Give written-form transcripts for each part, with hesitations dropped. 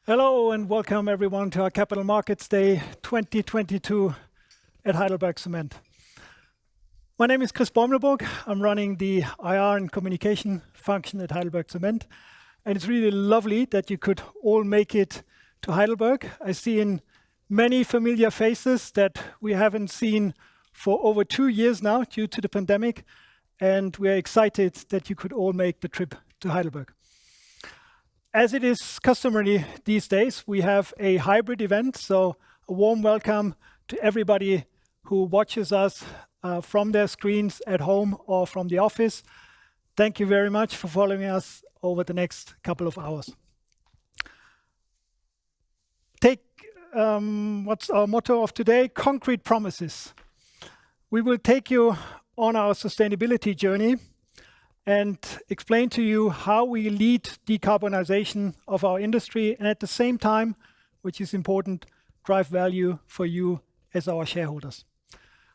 Hello and welcome everyone to our Capital Markets Day 2022 at HeidelbergCement. My name is Chris Bäumleburg. I'm running the IR and communication function at HeidelbergCement. And it's really lovely that you could all make it to Heidelberg. I see in many familiar faces that we haven't seen for over 2 years now due to the pandemic. And we're excited that you could all make the trip to Heidelberg. As it is customary these days, we have a hybrid event, so a warm welcome to everybody who watches us from their screens at home or from the office. Thank you very much for following us over the next couple of hours. What's our motto of today? Concrete promises. We will take you on our sustainability journey and explain to you how we lead decarbonization of our industry and at the same time, which is important, drive value for you as our shareholders.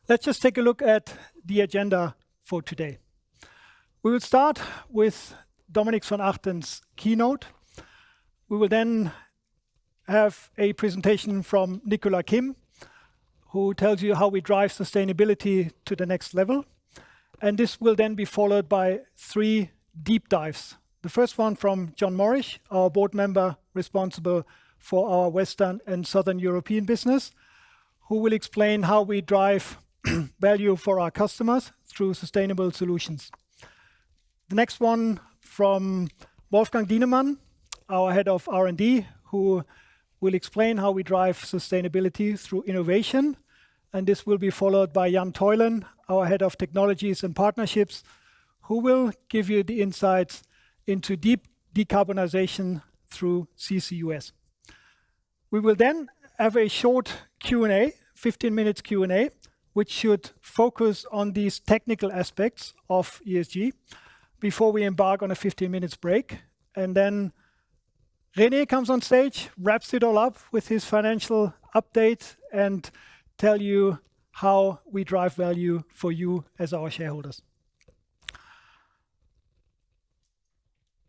Let's just take a look at the agenda for today. We will start with Dominik von Achten's keynote. We will then have a presentation from Nicola Kim, who tells you how we drive sustainability to the next level. And this will then be followed by 3 deep dives. The first one from John Morrish, our board member responsible for our Western and Southern European business, who will explain how we drive value for our customers through sustainable solutions. The next one from Wolfgang Dienemann, our head of R&D, who will explain how we drive sustainability through innovation. And this will be followed by Jan Teulen, our head of technologies and partnerships, who will give you the insights into deep decarbonization through CCUS. We will then have a short Q&A, 15 minutes Q&A, which should focus on these technical aspects of ESG before we embark on a 15 minutes break. And then René comes on stage, wraps it all up with his financial update and tell you how we drive value for you as our shareholders.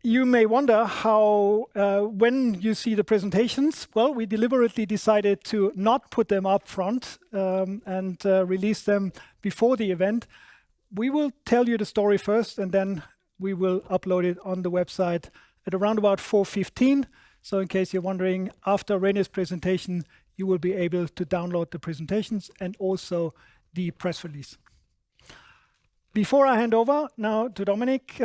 You may wonder how, when you see the presentations, well, we deliberately decided to not put them up front and release them before the event. We will tell you the story first and then we will upload it on the website at around about 4:15. So in case you're wondering, after René's presentation, you will be able to download the presentations and also the press release. Before I hand over now to Dominik,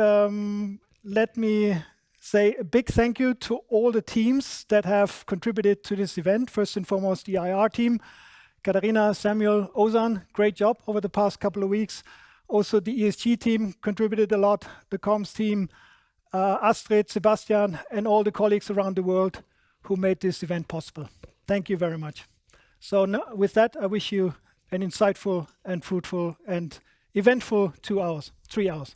let me say a big thank you to all the teams that have contributed to this event. First and foremost, the IR team, Katharina, Samuel, Ozan, great job over the past couple of weeks. Also the ESG team contributed a lot, the comms team, Astrid, Sebastian, and all the colleagues around the world who made this event possible. Thank you very much. So now, with that, I wish you an insightful and fruitful and eventful 3 hours.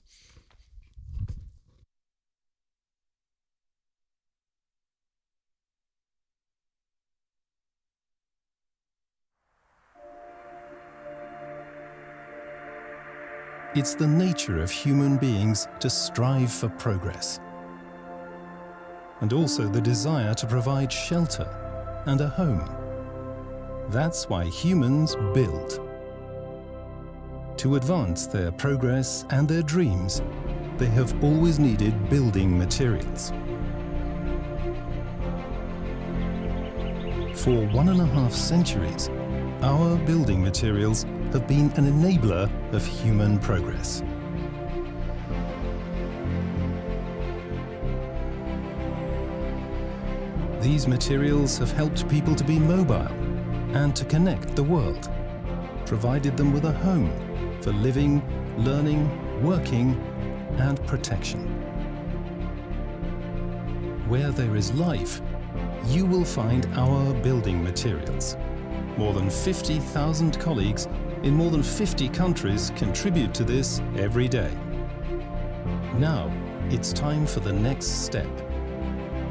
It's the nature of human beings to strive for progress, and also the desire to provide shelter and a home. That's why humans build. To advance their progress and their dreams, they have always needed building materials. For 1.5 centuries, our building materials have been an enabler of human progress. These materials have helped people to be mobile and to connect the world, provided them with a home for living, learning, working, and protection. Where there is life, you will find our building materials. More than 50,000 colleagues in more than 50 countries contribute to this every day. Now, it's time for the next step.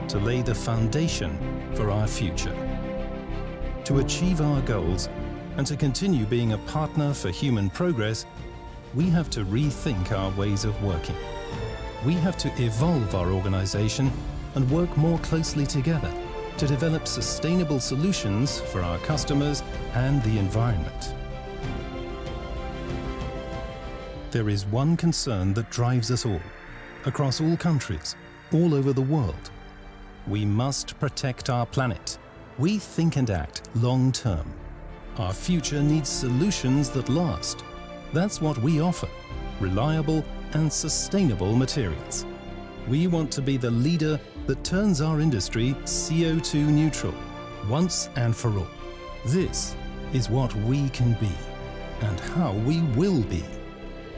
To lay the foundation for our future. To achieve our goals and to continue being a partner for human progress, we have to rethink our ways of working. We have to evolve our organization and work more closely together to develop sustainable solutions for our customers and the environment. There is one concern that drives us all, across all countries, all over the world. We must protect our planet. We think and act long term. Our future needs solutions that last. That's what we offer, reliable and sustainable materials. We want to be the leader that turns our industry CO2 neutral, once and for all. This is what we can be, and how we will be.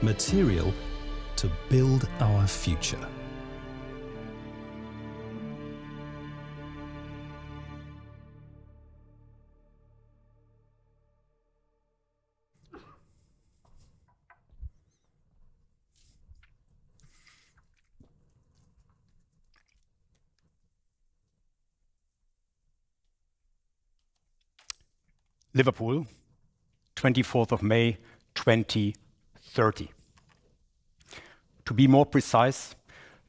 Material to build our future. Liverpool, 24th of May, 2030. To be more precise,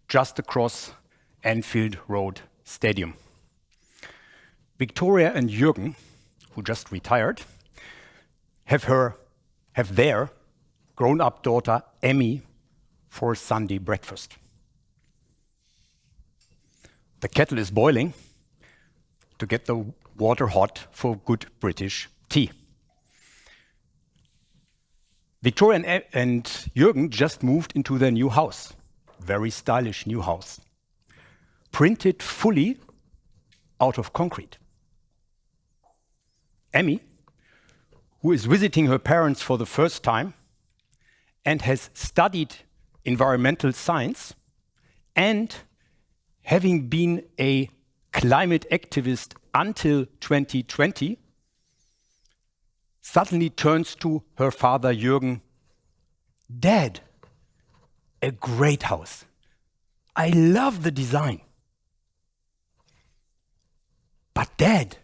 just across Anfield Road Stadium. Victoria and Jürgen, who just retired, have their grown-up daughter, Emmy, for Sunday breakfast. The kettle is boiling to get the water hot for good British tea. Victoria and Jürgen just moved into their new house, very stylish new house, printed fully out of concrete. Emmy, who is visiting her parents for the first time and has studied environmental science, and having been a climate activist until 2020, suddenly turns to her father Jürgen, "Dad, a great house. I love the design. But Dad,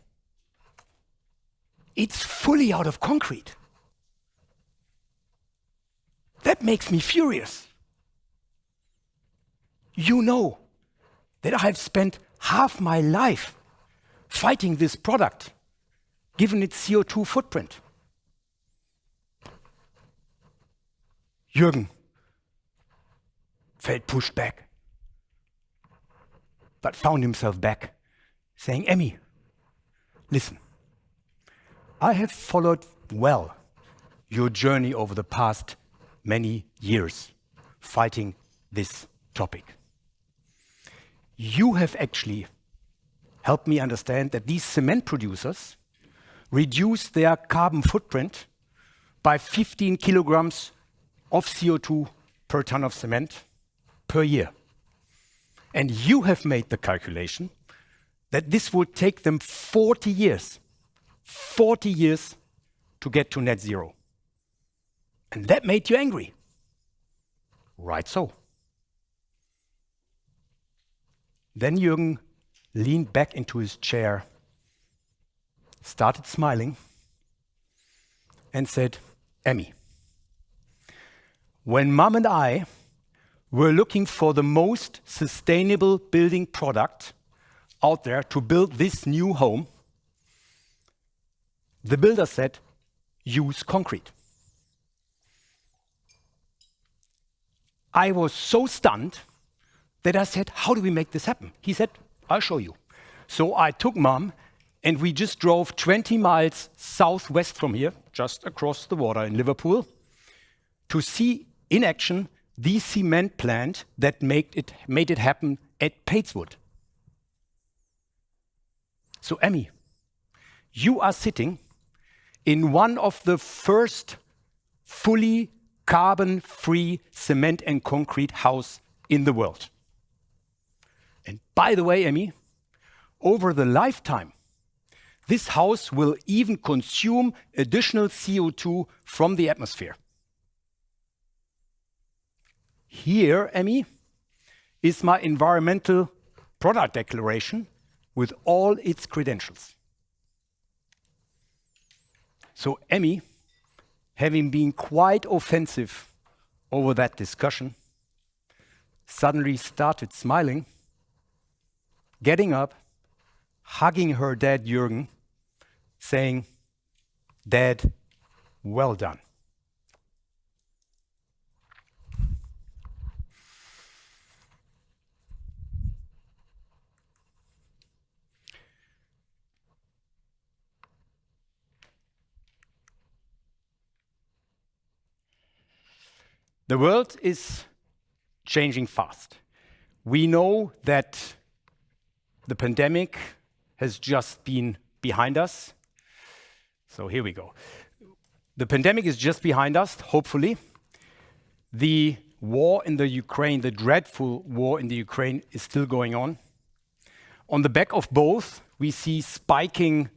it's fully out of concrete. That makes me furious. You know that I've spent half my life fighting this product, given its CO2 footprint." Jürgen felt pushed back, but found himself back, saying, "Emmy, listen, I have followed well your journey over the past many years fighting this topic. You have actually helped me understand that these cement producers reduce their carbon footprint by 15 kilograms of CO2 per ton of cement per year. And you have made the calculation that this will take them 40 years to get to net zero. And that made you angry. Right so." Then Jürgen leaned back into his chair, started smiling, and said, "Emmy, when Mom and I were looking for the most sustainable building product out there to build this new home, the builder said, use concrete. I was so stunned that I said, how do we make this happen? He said, I'll show you. So I took Mom and we just drove 20 miles southwest from here, just across the water in Liverpool, to see in action the cement plant that made it happen at Padeswood. So Emmy, you are sitting in one of the first fully carbon-free cement and concrete house in the world. And by the way, Emmy, over the lifetime, this house will even consume additional CO2 from the atmosphere. Here, Emmy, is my environmental product declaration with all its credentials. So Emmy, having been quite offensive over that discussion, suddenly started smiling, getting up, hugging her dad, Jürgen, saying, "Dad, well done." The world is changing fast. We know that the pandemic has just been behind us. So here we go. The pandemic is just behind us, hopefully. The war in the Ukraine, the dreadful war in the Ukraine, is still going on. On the back of both, we see spiking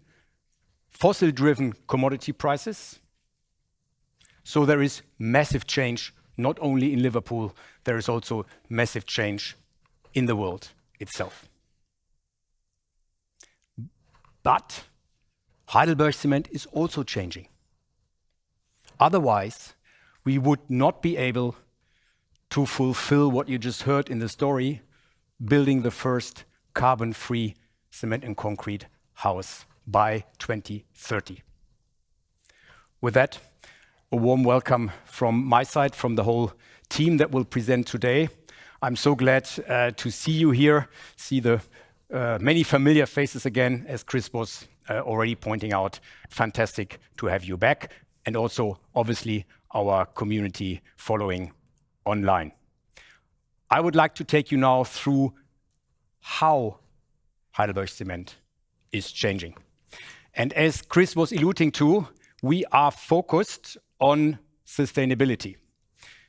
fossil-driven commodity prices. So there is massive change, not only in Liverpool, there is also massive change in the world itself. But Heidelberg Cement is also changing. Otherwise, we would not be able to fulfill what you just heard in the story, building the first carbon-free cement and concrete house by 2030. With that, a warm welcome from my side, from the whole team that will present today. I'm so glad to see you here, see the many familiar faces again, as Chris was already pointing out. Fantastic to have you back, and also, obviously, our community following online. I would like to take you now through how Heidelberg Cement is changing. And as Chris was alluding to, we are focused on sustainability.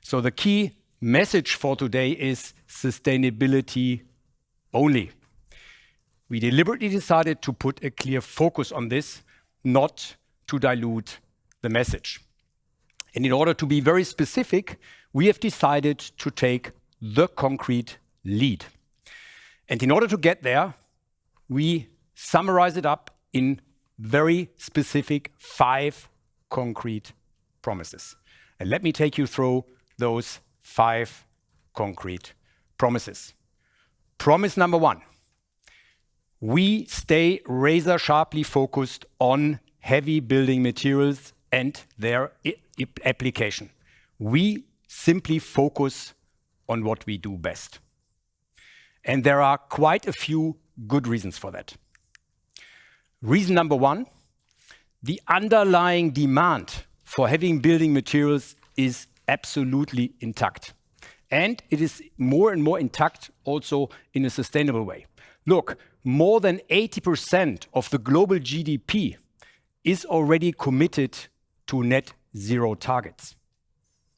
So the key message for today is sustainability only. We deliberately decided to put a clear focus on this, not to dilute the message. And in order to be very specific, we have decided to take the concrete lead. And in order to get there, we summarize it up in very specific 5 concrete promises. And let me take you through those 5 concrete promises. Promise number 1. We stay razor sharply focused on heavy building materials and their application. We simply focus on what we do best. And there are quite a few good reasons for that. Reason number 1, the underlying demand for heavy building materials is absolutely intact. And it is more and more intact also in a sustainable way. Look, more than 80% of the global GDP is already committed to net zero targets.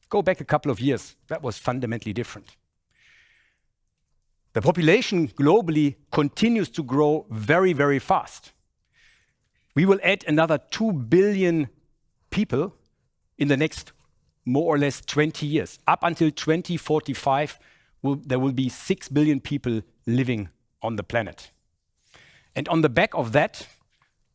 Go back a couple of years, that was fundamentally different. The population globally continues to grow very, very fast. We will add another 2 billion people in the next more or less 20 years. Up until 2045, there will be 6 billion people living on the planet. And on the back of that,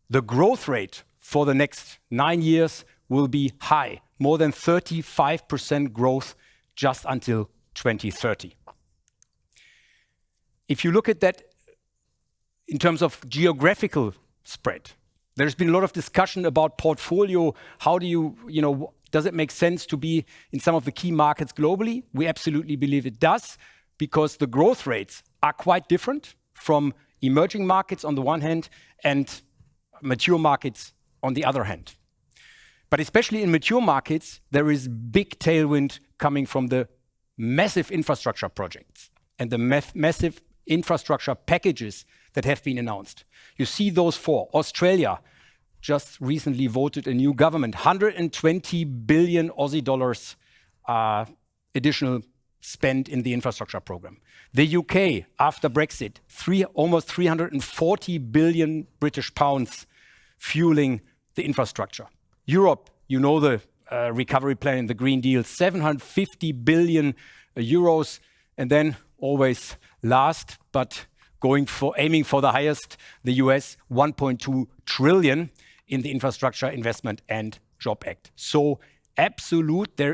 the growth rate for the next 9 years will be high, more than 35% growth just until 2030. If you look at that in terms of geographical spread, there's been a lot of discussion about portfolio. How do you does it make sense to be in some of the key markets globally? We absolutely believe it does, because the growth rates are quite different from emerging markets on the one hand and mature markets on the other hand. But especially in mature markets, there is big tailwind coming from the massive infrastructure projects and the massive infrastructure packages that have been announced. You see those 4. Australia just recently voted a new government, 120 billion Aussie dollars additional spend in the infrastructure program. The UK, after Brexit, almost 340 billion British pounds fueling the infrastructure. Europe, you know the recovery plan and the Green Deal, 750 billion euros. And then always last, but aiming for the highest, the US, 1.2 trillion in the Infrastructure Investment and Job Act. So absolutely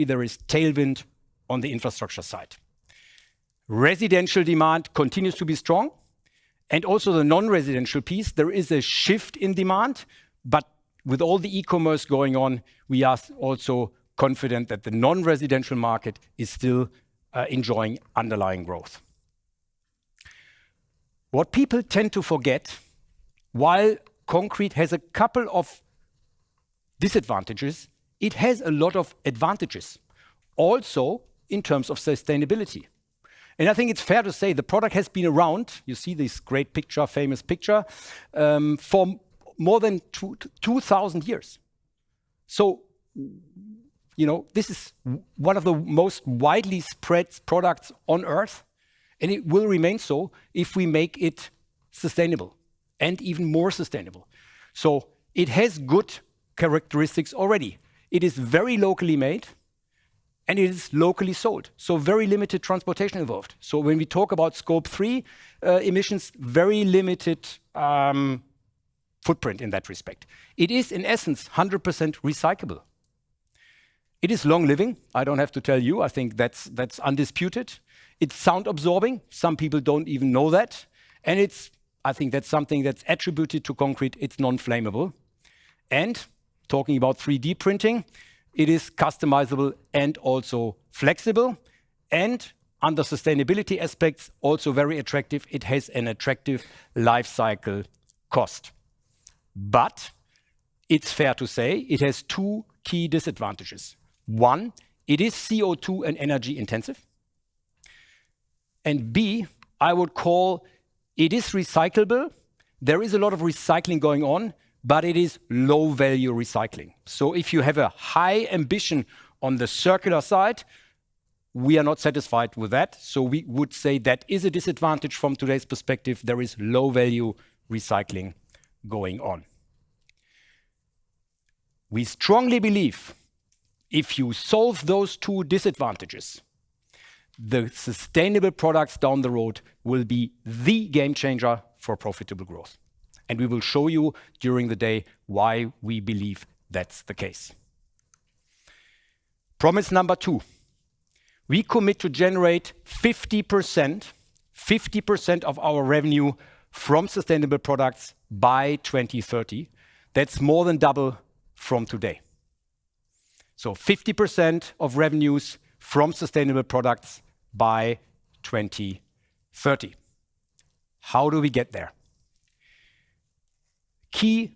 there is tailwind on the infrastructure side. Residential demand continues to be strong, And also the non-residential piece, there is a shift in demand, but with all the e-commerce going on, we are also confident that the non-residential market is still enjoying underlying growth. What people tend to forget, while concrete has a couple of disadvantages, it has a lot of advantages, also in terms of sustainability. And I think it's fair to say the product has been around, you see this great picture, famous picture, for more than 2,000 years. So, you know, this is one of the most widely spread products on Earth, and it will remain so if we make it sustainable and even more sustainable. So it has good characteristics already. It is very locally made, and it is locally sold. So very limited transportation involved. So when we talk about scope 3 emissions, very limited footprint in that respect. It is in essence 100% recyclable. It is long living. I don't have to tell you. I think that's undisputed. It's sound absorbing. Some people don't even know that. And I think that's something that's attributed to concrete. It's non-flammable. And talking about 3D printing, it is customizable and also flexible. And under sustainability aspects, also very attractive. It has an attractive life cycle cost. But it's fair to say it has two key disadvantages. One, it is CO2 and energy intensive. And B, I would call it is recyclable. There is a lot of recycling going on, but it is low value recycling. So if you have a high ambition on the circular side, we are not satisfied with that. So we would say that is a disadvantage from today's perspective. There is low value recycling going on. We strongly believe if you solve those two disadvantages, the sustainable products down the road will be the game changer for profitable growth. And we will show you during the day why we believe that's the case. Promise number 2. We commit to generate 50% of our revenue from sustainable products by 2030. That's more than double from today. So 50% of revenues from sustainable products by 2030. How do we get there? Key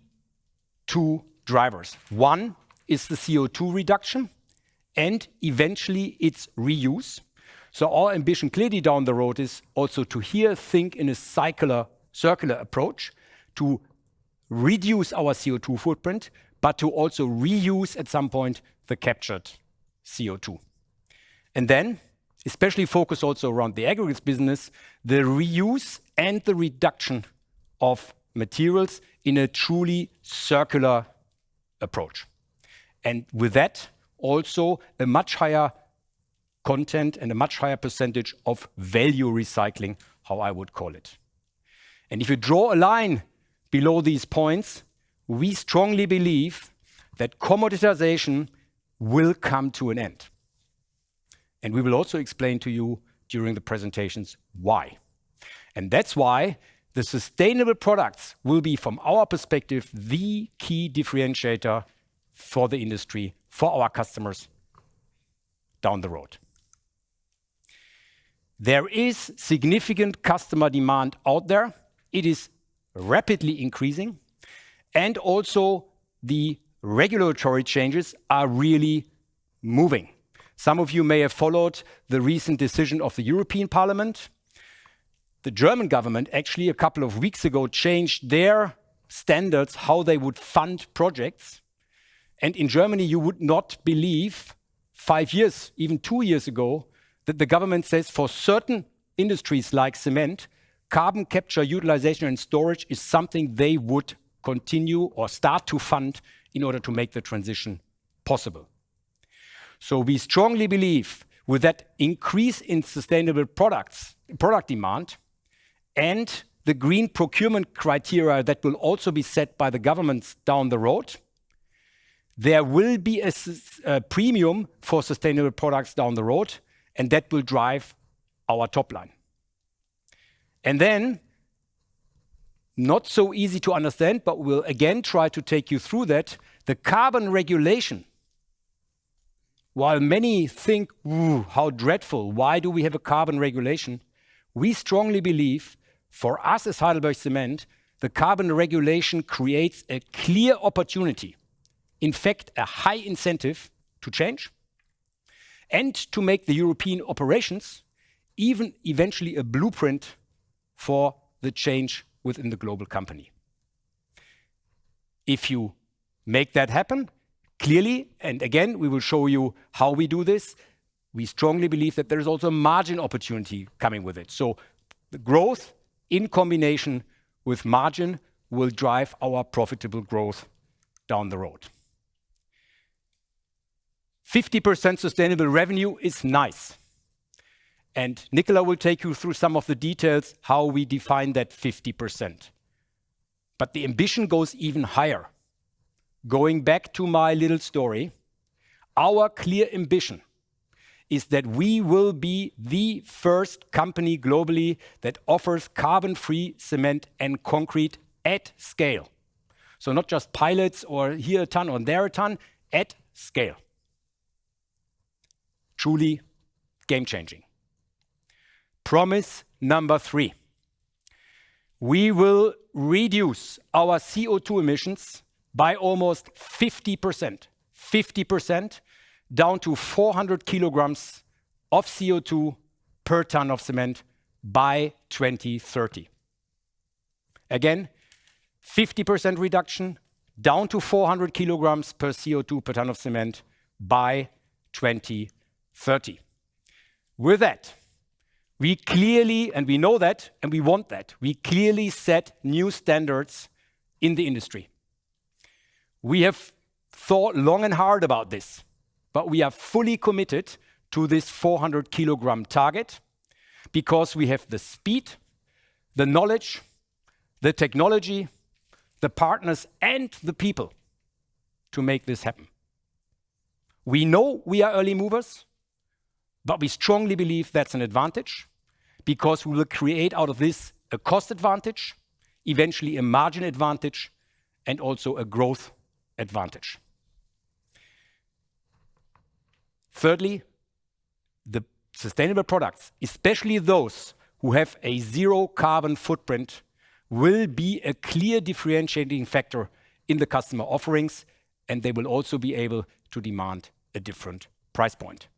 two drivers. One is the CO2 reduction and eventually its reuse. So our ambition clearly down the road is also to here think in a circular approach to reduce our CO2 footprint, but to also reuse at some point the captured CO2. And then, especially focus also around the aggregates business, the reuse and the reduction of materials in a truly circular approach. And with that, also a much higher content and a much higher percentage of value recycling, how I would call it. And if you draw a line below these points, we strongly believe that commoditization will come to an end. And we will also explain to you during the presentations why. And that's why the sustainable products will be, from our perspective, the key differentiator for the industry, for our customers down the road. There is significant customer demand out there. It is rapidly increasing. And also the regulatory changes are really moving. Some of you may have followed the recent decision of the European Parliament. The German government actually a couple of weeks ago changed their standards, how they would fund projects. And in Germany, you would not believe 5 years, even 2 years ago, that the government says for certain industries like cement, carbon capture, utilization and storage is something they would continue or start to fund in order to make the transition possible. So we strongly believe with that increase in sustainable product demand and the green procurement criteria that will also be set by the governments down the road, there will be a premium for sustainable products down the road, and that will drive our top line. And then not so easy to understand, but we'll again try to take you through that. The carbon regulation, while many think, ooh, how dreadful, why do we have a carbon regulation? We strongly believe, for us as Heidelberg Cement, the carbon regulation creates a clear opportunity, in fact, a high incentive to change and to make the European operations even eventually a blueprint for the change within the global company. If you make that happen, clearly, and again, we will show you how we do this, we strongly believe that there is also a margin opportunity coming with it. So the growth in combination with margin will drive our profitable growth down the road. 50% sustainable revenue is nice. And Nicola will take you through some of the details how we define that 50%. But the ambition goes even higher. Going back to my little story, our clear ambition is that we will be the first company globally that offers carbon-free cement and concrete at scale. So not just pilots or here a ton or there a ton, at scale. Truly game-changing. Promise number 3. We will reduce our CO2 emissions by almost 50%. 50% down to 400 kilograms of CO2 per ton of cement by 2030. Again, 50% reduction down to 400 kilograms per CO2 per ton of cement by 2030. With that, we clearly, and we know that, and we want that, we clearly set new standards in the industry. We have thought long and hard about this, but we are fully committed to this 400 kilogram target because we have the speed, the knowledge, the technology, the partners, and the people to make this happen. We know we are early movers, but we strongly believe that's an advantage because we will create out of this a cost advantage, eventually a margin advantage, and also a growth advantage. Thirdly, the sustainable products, especially those who have a zero carbon footprint, will be a clear differentiating factor in the customer offerings, and they will also be able to demand a different price point.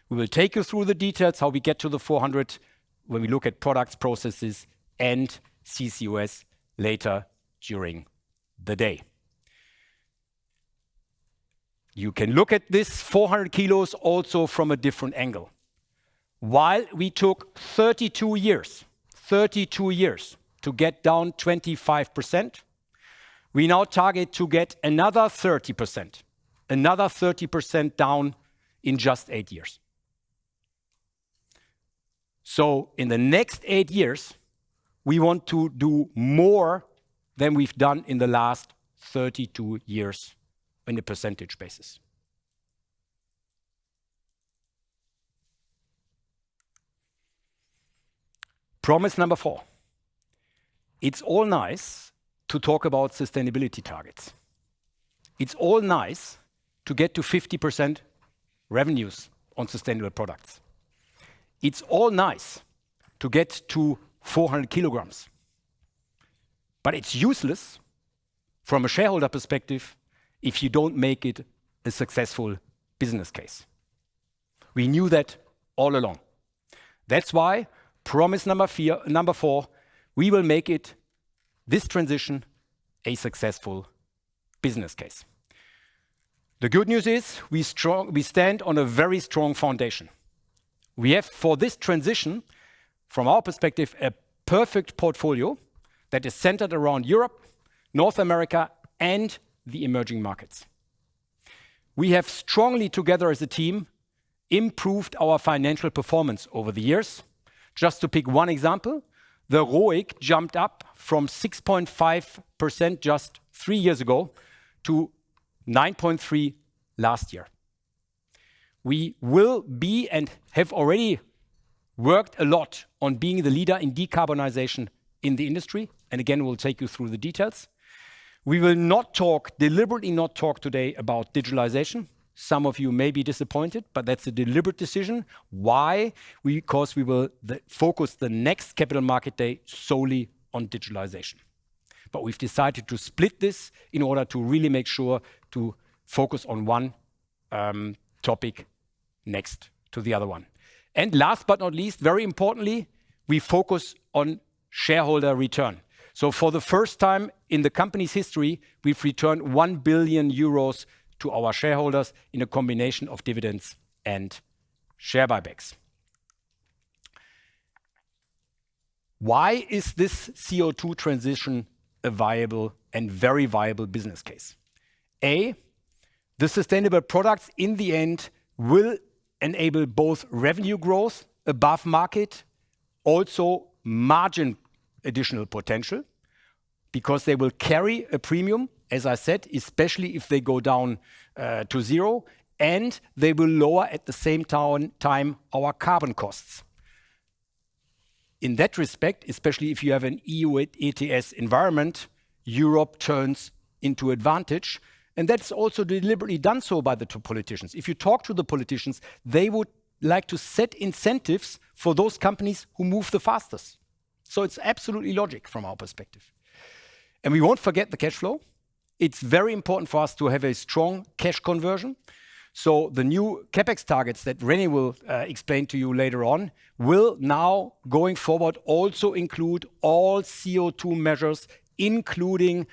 We will take you through the details, how we get to the 400 when we look at products, processes, and CCUS later during the day. You can look at this 400 kilos also from a different angle. While we took 32 years to get down 25%, we now target to get another 30% down in just 8 years. So in the next 8 years, we want to do more than we've done in the last 32 years on a percentage basis. Promise number 4. It's all nice to talk about sustainability targets. It's all nice to get to 50% revenues on sustainable products. It's all nice to get to 400 kilograms. But it's useless from a shareholder perspective if you don't make it a successful business case. We knew that all along. That's why promise number 4, we will make it, this transition, a successful business case. The good news is we stand on a very strong foundation. We have, for this transition, from our perspective, a perfect portfolio that is centered around Europe, North America, and the emerging markets. We have strongly, together as a team, improved our financial performance over the years. Just to pick one example, the ROIC jumped up from 6.5% just 3 years ago to 9.3% last year. We will be and have already worked a lot on being the leader in decarbonization in the industry, and again, we'll take you through the details. We will deliberately not talk today about digitalization. Some of you may be disappointed, but that's a deliberate decision. Why? Because we will focus the next Capital Market Day solely on digitalization. But we've decided to split this in order to really make sure to focus on one topic next to the other one. And last but not least, very importantly, we focus on shareholder return. So for the first time in the company's history, we've returned 1 billion euros to our shareholders in a combination of dividends and share buybacks. Why is this CO2 transition a viable and very viable business case? A, the sustainable products in the end will enable both revenue growth above market, also margin additional potential, because they will carry a premium, as I said, especially if they go down to zero, and they will lower at the same time our carbon costs. In that respect, especially if you have an EU ETS environment, Europe turns into advantage, and that's also deliberately done so by the two politicians. If you talk to the politicians, they would like to set incentives for those companies who move the fastest. So it's absolutely logic from our perspective. And we won't forget the cash flow. It's very important for us to have a strong cash conversion. So the new CapEx targets that René will explain to you later on will now, going forward, also include all CO2 measures, including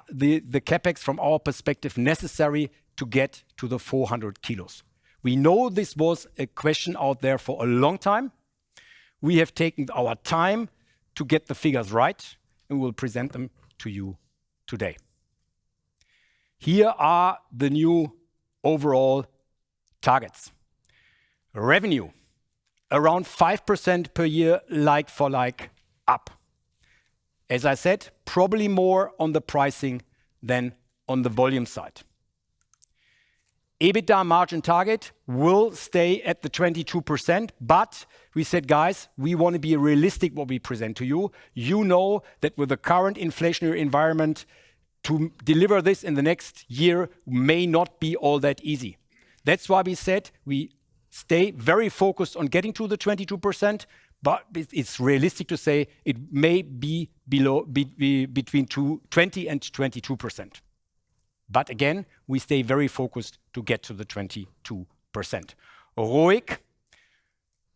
the CapEx from our perspective necessary to get to the 400 kilos. We know this was a question out there for a long time. We have taken our time to get the figures right, and we'll present them to you today. Here are the new overall targets. Revenue, around 5% per year, like for like, up. As I said, probably more on the pricing than on the volume side. EBITDA margin target will stay at the 22%, but we said, guys, we want to be realistic what we present to you. You know that with the current inflationary environment, to deliver this in the next year may not be all that easy. That's why we said we stay very focused on getting to the 22%, but it's realistic to say it may be between 20 and 22%. But again, we stay very focused to get to the 22%. ROIC,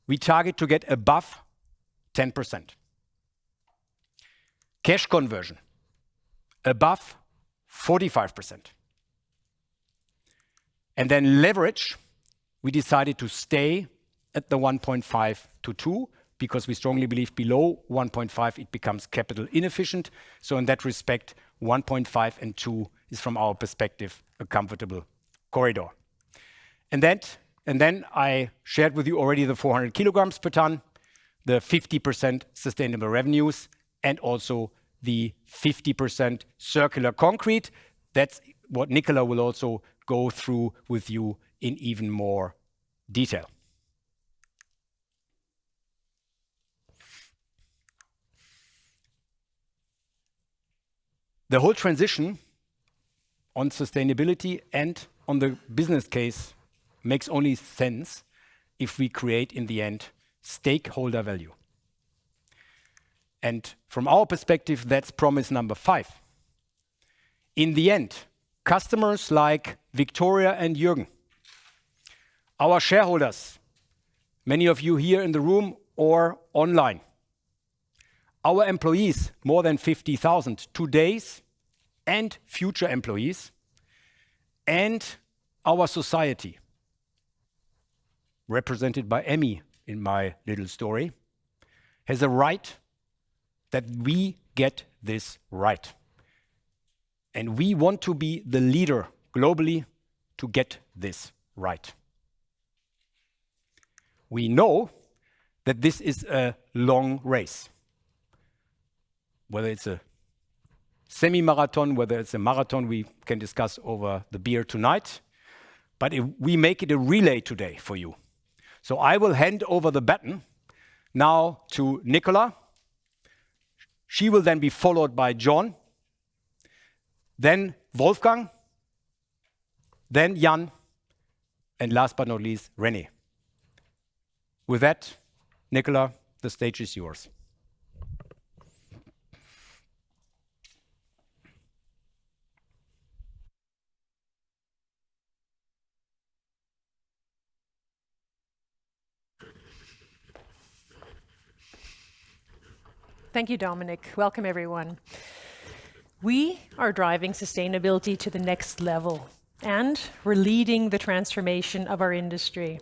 we target to get above 10%. Cash conversion, above 45%. And then leverage, we decided to stay at the 1.5 to 2, because we strongly believe below 1.5 it becomes capital inefficient. So in that respect, 1.5 and 2 is from our perspective a comfortable corridor. And then I shared with you already the 400 kilograms per ton, the 50% sustainable revenues, and also the 50% circular concrete. That's what Nicola will also go through with you in even more detail. The whole transition on sustainability and on the business case makes only sense if we create, in the end, stakeholder value. And from our perspective, that's promise number 5. In the end, customers like Victoria and Jürgen, our shareholders, many of you here in the room or online, our employees, more than 50,000, today's and future employees, and our society, represented by Emmy in my little story, has a right that we get this right. And we want to be the leader globally to get this right. We know that this is a long race. Whether it's a semi-marathon, whether it's a marathon, we can discuss over the beer tonight. But we make it a relay today for you. So I will hand over the baton now to Nicola. She will then be followed by John, then Wolfgang, then Jan, and last but not least, René. With that, Nicola, the stage is yours. Thank you, Dominic. Welcome, everyone. We are driving sustainability to the next level, and we're leading the transformation of our industry.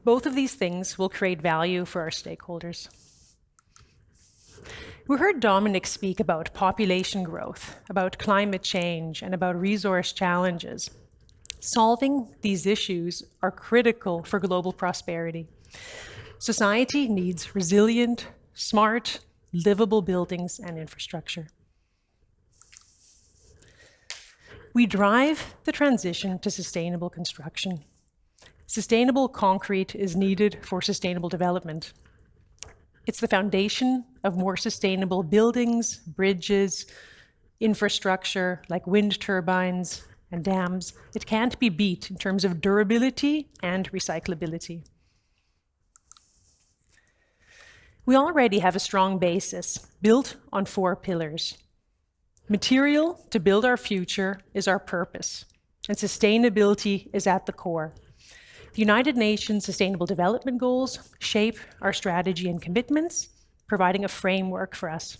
Both of these things will create value for our stakeholders. We heard Dominic speak about population growth, about climate change, and about resource challenges. Solving these issues are critical for global prosperity. Society needs resilient, smart, livable buildings and infrastructure. We drive the transition to sustainable construction. Sustainable concrete is needed for sustainable development. It's the foundation of more sustainable buildings, bridges, infrastructure like wind turbines and dams. It can't be beat in terms of durability and recyclability. We already have a strong basis built on 4 pillars. Material to build our future is our purpose, and sustainability is at the core. The United Nations Sustainable Development Goals shape our strategy and commitments, providing a framework for us.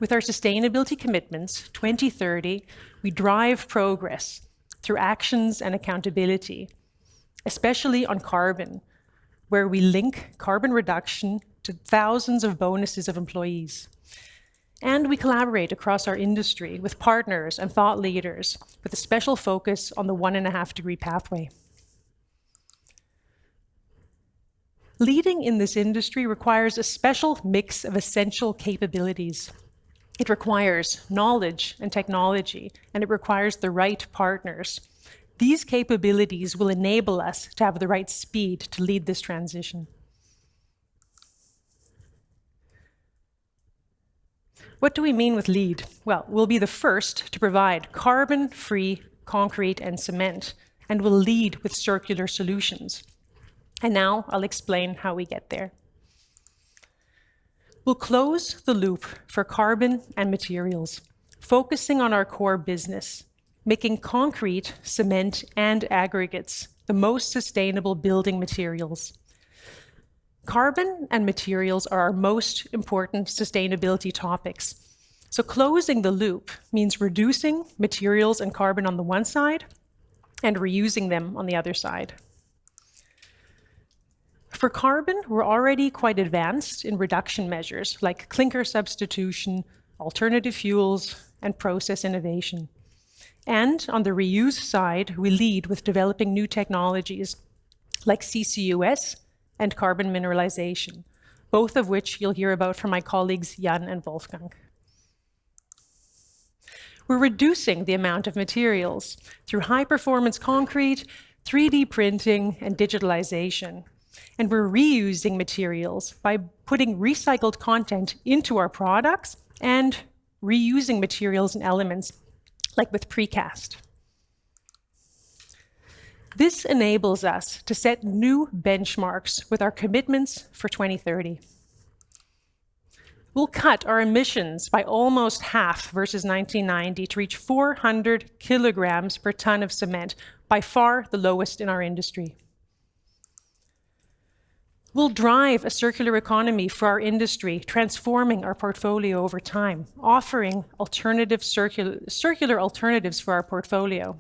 With our sustainability commitments, 2030, we drive progress through actions and accountability, especially on carbon, where we link carbon reduction to thousands of bonuses of employees. And we collaborate across our industry with partners and thought leaders with a special focus on the 1.5-degree pathway. Leading in this industry requires a special mix of essential capabilities. It requires knowledge and technology, and it requires the right partners. These capabilities will enable us to have the right speed to lead this transition. What do we mean with lead? Well, we'll be the first to provide carbon-free concrete and cement, and we'll lead with circular solutions. And now I'll explain how we get there. We'll close the loop for carbon and materials, focusing on our core business, making concrete, cement, and aggregates the most sustainable building materials. Carbon and materials are our most important sustainability topics. So closing the loop means reducing materials and carbon on the one side and reusing them on the other side. For carbon, we're already quite advanced in reduction measures like clinker substitution, alternative fuels, and process innovation. And on the reuse side, we lead with developing new technologies like CCUS and carbon mineralization, both of which you'll hear about from my colleagues Jan and Wolfgang. We're reducing the amount of materials through high-performance concrete, 3D printing, and digitalization. And we're reusing materials by putting recycled content into our products and reusing materials and elements, like with precast. This enables us to set new benchmarks with our commitments for 2030. We'll cut our emissions by almost half versus 1990 to reach 400 kilograms per ton of cement, by far the lowest in our industry. We'll drive a circular economy for our industry, transforming our portfolio over time, offering alternative circular alternatives for our portfolio.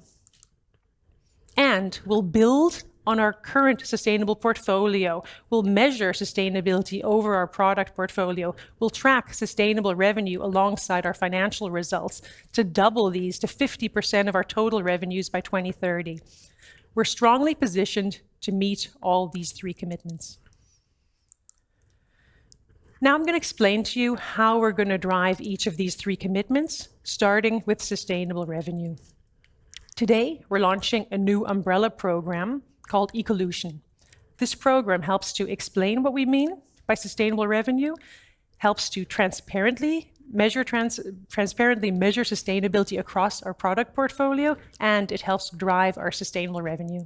And we'll build on our current sustainable portfolio. We'll measure sustainability over our product portfolio. We'll track sustainable revenue alongside our financial results to double these to 50% of our total revenues by 2030. We're strongly positioned to meet all these 3 commitments. Now I'm going to explain to you how we're going to drive each of these 3 commitments, starting with sustainable revenue. Today, we're launching a new umbrella program called Ecolution. This program helps to explain what we mean by sustainable revenue, helps to transparently measure sustainability across our product portfolio, and it helps drive our sustainable revenue.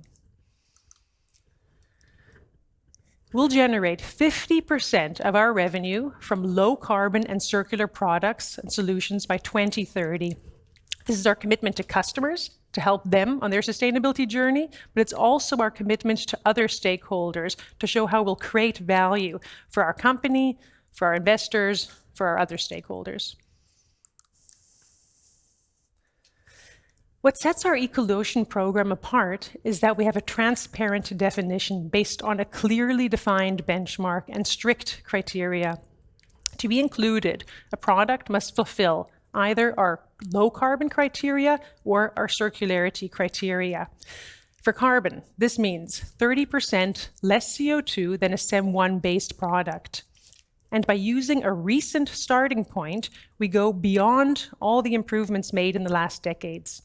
We'll generate 50% of our revenue from low carbon and circular products and solutions by 2030. This is our commitment to customers to help them on their sustainability journey, but it's also our commitment to other stakeholders to show how we'll create value for our company, for our investors, for our other stakeholders. What sets our Ecolution program apart is that we have a transparent definition based on a clearly defined benchmark and strict criteria. To be included, a product must fulfill either our low carbon criteria or our circularity criteria. For carbon, this means 30% less CO2 than a CEM1 based product. And by using a recent starting point, we go beyond all the improvements made in the last decades.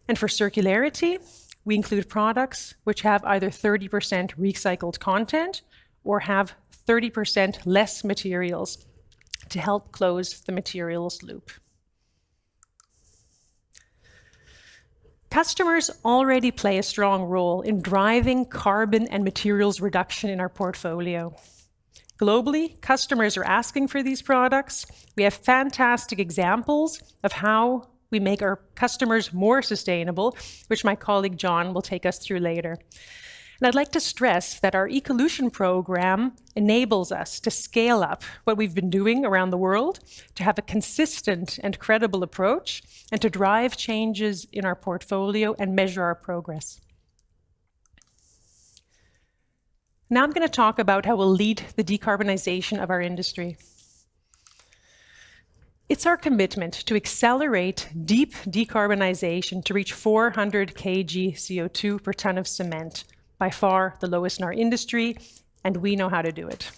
And for circularity, we include products which have either 30% recycled content or have 30% less materials to help close the materials loop. Customers already play a strong role in driving carbon and materials reduction in our portfolio. Globally, customers are asking for these products. We have fantastic examples of how we make our customers more sustainable, which my colleague John will take us through later. And I'd like to stress that our Ecolution program enables us to scale up what we've been doing around the world, to have a consistent and credible approach, and to drive changes in our portfolio and measure our progress. Now I'm going to talk about how we'll lead the decarbonization of our industry. It's our commitment to accelerate deep decarbonization to reach 400 kg CO2 per ton of cement, by far the lowest in our industry, and we know how to do it.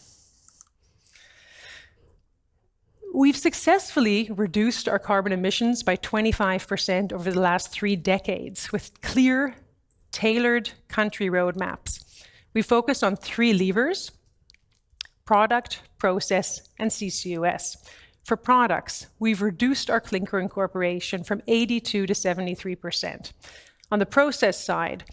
We've successfully reduced our carbon emissions by 25% over the last 3 decades with clear, tailored country roadmaps. We focused on 3 levers: product, process, and CCUS. For products, we've reduced our clinker incorporation from 82 to 73%. On the process side,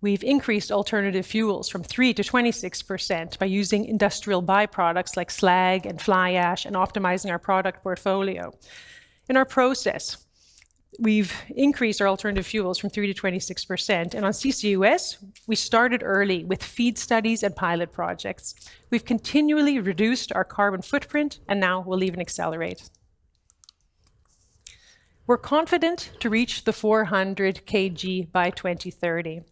we've increased alternative fuels from 3 to 26% by using industrial byproducts like slag and fly ash and optimizing our product portfolio. In our process, we've increased our alternative fuels from 3 to 26%. And on CCUS, we started early with FEED studies and pilot projects. We've continually reduced our carbon footprint, and now we'll even accelerate. We're confident to reach the 400 kg by 2030.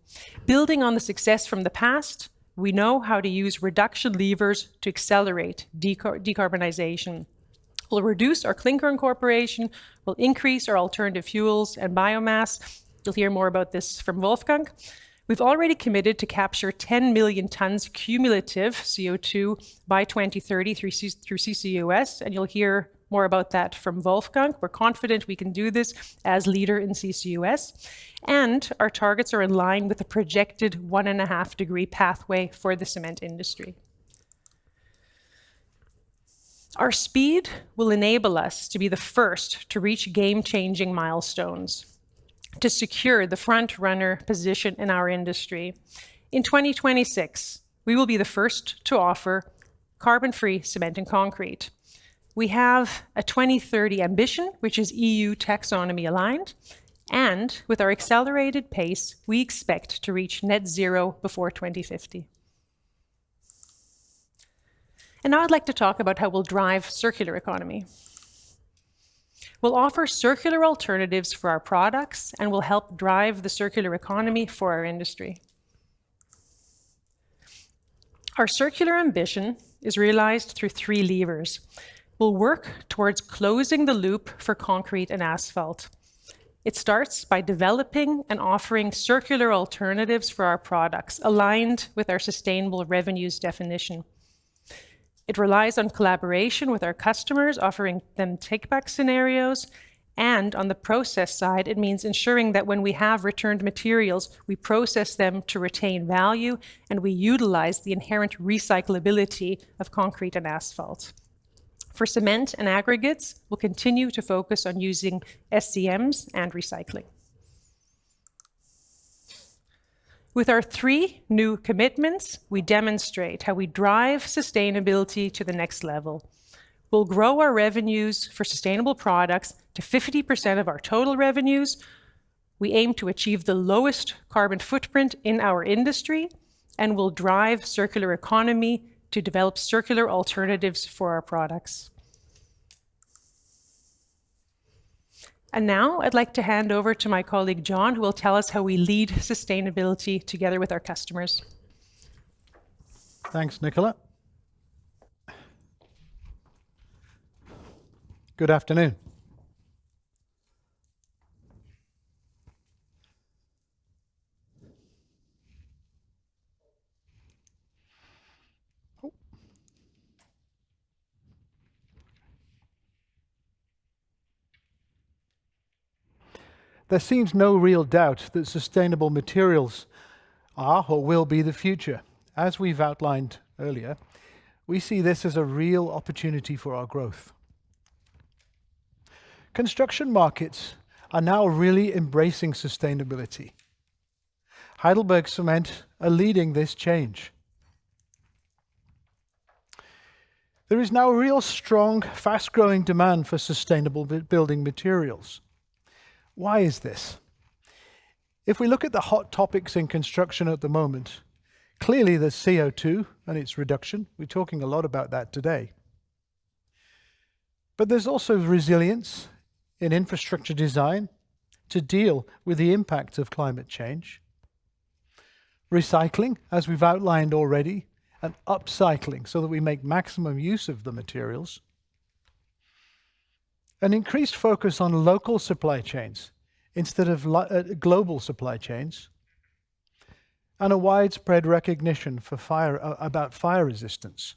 Building on the success from the past, we know how to use reduction levers to accelerate decarbonization. We'll reduce our clinker incorporation, we'll increase our alternative fuels and biomass. You'll hear more about this from Wolfgang. We've already committed to capture 10 million tons cumulative CO2 by 2030 through CCUS, and you'll hear more about that from Wolfgang. We're confident we can do this as leader in CCUS, and our targets are in line with the projected 1.5 degree pathway for the cement industry. Our speed will enable us to be the first to reach game-changing milestones, to secure the front-runner position in our industry. In 2026, we will be the first to offer carbon-free cement and concrete. We have a 2030 ambition, which is EU taxonomy aligned, and with our accelerated pace, we expect to reach net zero before 2050. And now I'd like to talk about how we'll drive circular economy. We'll offer circular alternatives for our products, and we'll help drive the circular economy for our industry. Our circular ambition is realized through 3 levers. We'll work towards closing the loop for concrete and asphalt. It starts by developing and offering circular alternatives for our products, aligned with our sustainable revenues definition. It relies on collaboration with our customers, offering them take-back scenarios. And on the process side, it means ensuring that when we have returned materials, we process them to retain value, and we utilize the inherent recyclability of concrete and asphalt. For cement and aggregates, we'll continue to focus on using SCMs and recycling. With our 3 new commitments, we demonstrate how we drive sustainability to the next level. We'll grow our revenues for sustainable products to 50% of our total revenues. We aim to achieve the lowest carbon footprint in our industry, and will drive circular economy to develop circular alternatives for our products. And now I'd like to hand over to my colleague John, who will tell us how we lead sustainability together with our customers. Thanks, Nicola. Good afternoon. There seems no real doubt that sustainable materials are or will be the future. As we've outlined earlier, we see this as a real opportunity for our growth. Construction markets are now really embracing sustainability. HeidelbergCement are leading this change. There is now a real strong, fast-growing demand for sustainable building materials. Why is this? If we look at the hot topics in construction at the moment, clearly there's CO2 and its reduction. We're talking a lot about that today. But there's also resilience in infrastructure design to deal with the impact of climate change. Recycling, as we've outlined already, and upcycling so that we make maximum use of the materials. An increased focus on local supply chains instead of global supply chains, and a widespread recognition for about fire resistance.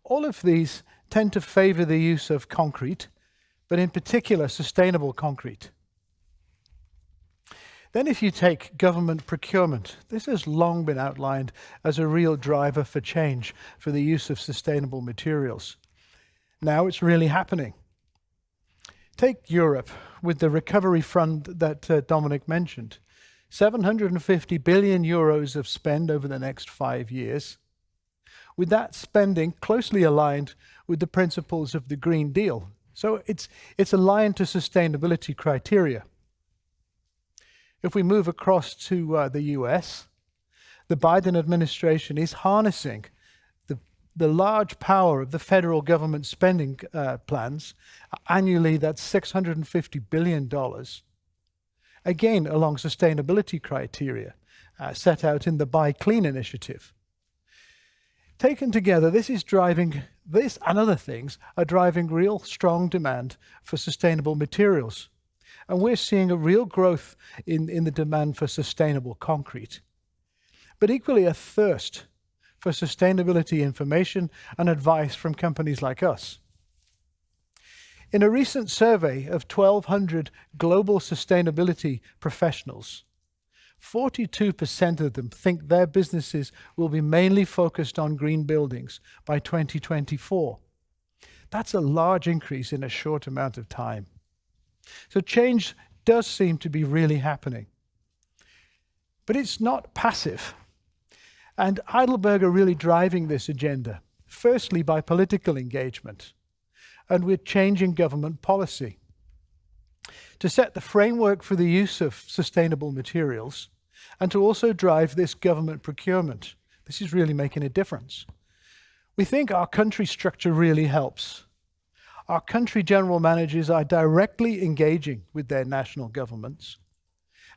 All of these tend to favor the use of concrete, but in particular sustainable concrete. Then if you take government procurement, this has long been outlined as a real driver for change for the use of sustainable materials. Now it's really happening. Take Europe with the recovery fund that Dominic mentioned. 750 billion euros of spend over the next 5 years, with that spending closely aligned with the principles of the Green Deal. So it's aligned to sustainability criteria. If we move across to the US, the Biden administration is harnessing the large power of the federal government spending plans. Annually, that's $650 billion. Again, along sustainability criteria set out in the Buy Clean initiative. Taken together, this and other things are driving real strong demand for sustainable materials. And we're seeing a real growth in the demand for sustainable concrete, but equally a thirst for sustainability information and advice from companies like us. In a recent survey of 1,200 global sustainability professionals, 42% of them think their businesses will be mainly focused on green buildings by 2024. That's a large increase in a short amount of time. So change does seem to be really happening. But it's not passive. And Heidelberg are really driving this agenda, firstly by political engagement, and we're changing government policy to set the framework for the use of sustainable materials and to also drive this government procurement. This is really making a difference. We think our country structure really helps. Our country general managers are directly engaging with their national governments,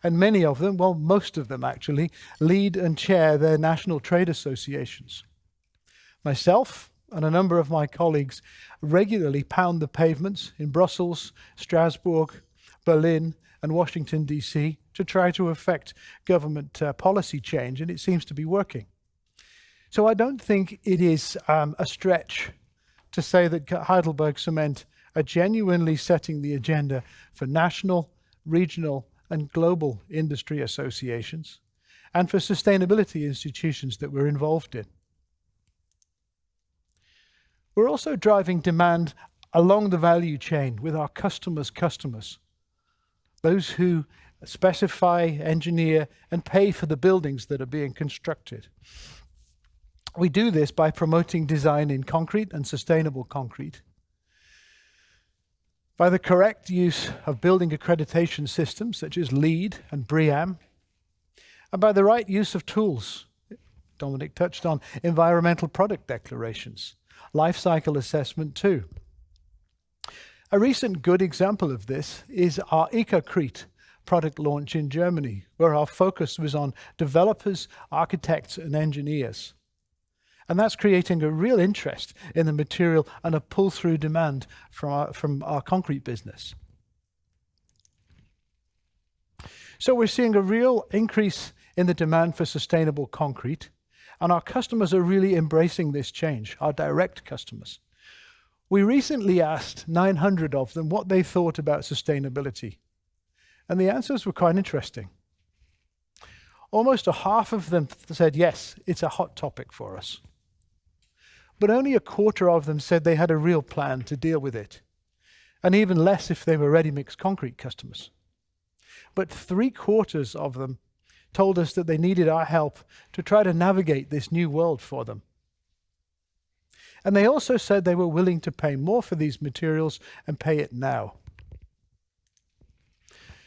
and many of them, well, most of them actually, lead and chair their national trade associations. Myself and a number of my colleagues regularly pound the pavements in Brussels, Strasbourg, Berlin, and Washington, D.C. to try to affect government policy change, and it seems to be working. So I don't think it is a stretch to say that HeidelbergCement are genuinely setting the agenda for national, regional, and global industry associations, and for sustainability institutions that we're involved in. We're also driving demand along the value chain with our customers' customers, those who specify, engineer, and pay for the buildings that are being constructed. We do this by promoting design in concrete and sustainable concrete, by the correct use of building accreditation systems such as LEED and BREEAM, and by the right use of tools. Dominic touched on environmental product declarations, life cycle assessment too. A recent good example of this is our EcoCrete product launch in Germany, where our focus was on developers, architects, and engineers. And that's creating a real interest in the material and a pull-through demand from our concrete business. So we're seeing a real increase in the demand for sustainable concrete, and our customers are really embracing this change, our direct customers. We recently asked 900 of them what they thought about sustainability, and the answers were quite interesting. Almost a half of them said, yes, it's a hot topic for us. But only a quarter of them said they had a real plan to deal with it, and even less if they were ready-mix concrete customers. But 3/4 of them told us that they needed our help to try to navigate this new world for them. And they also said they were willing to pay more for these materials and pay it now.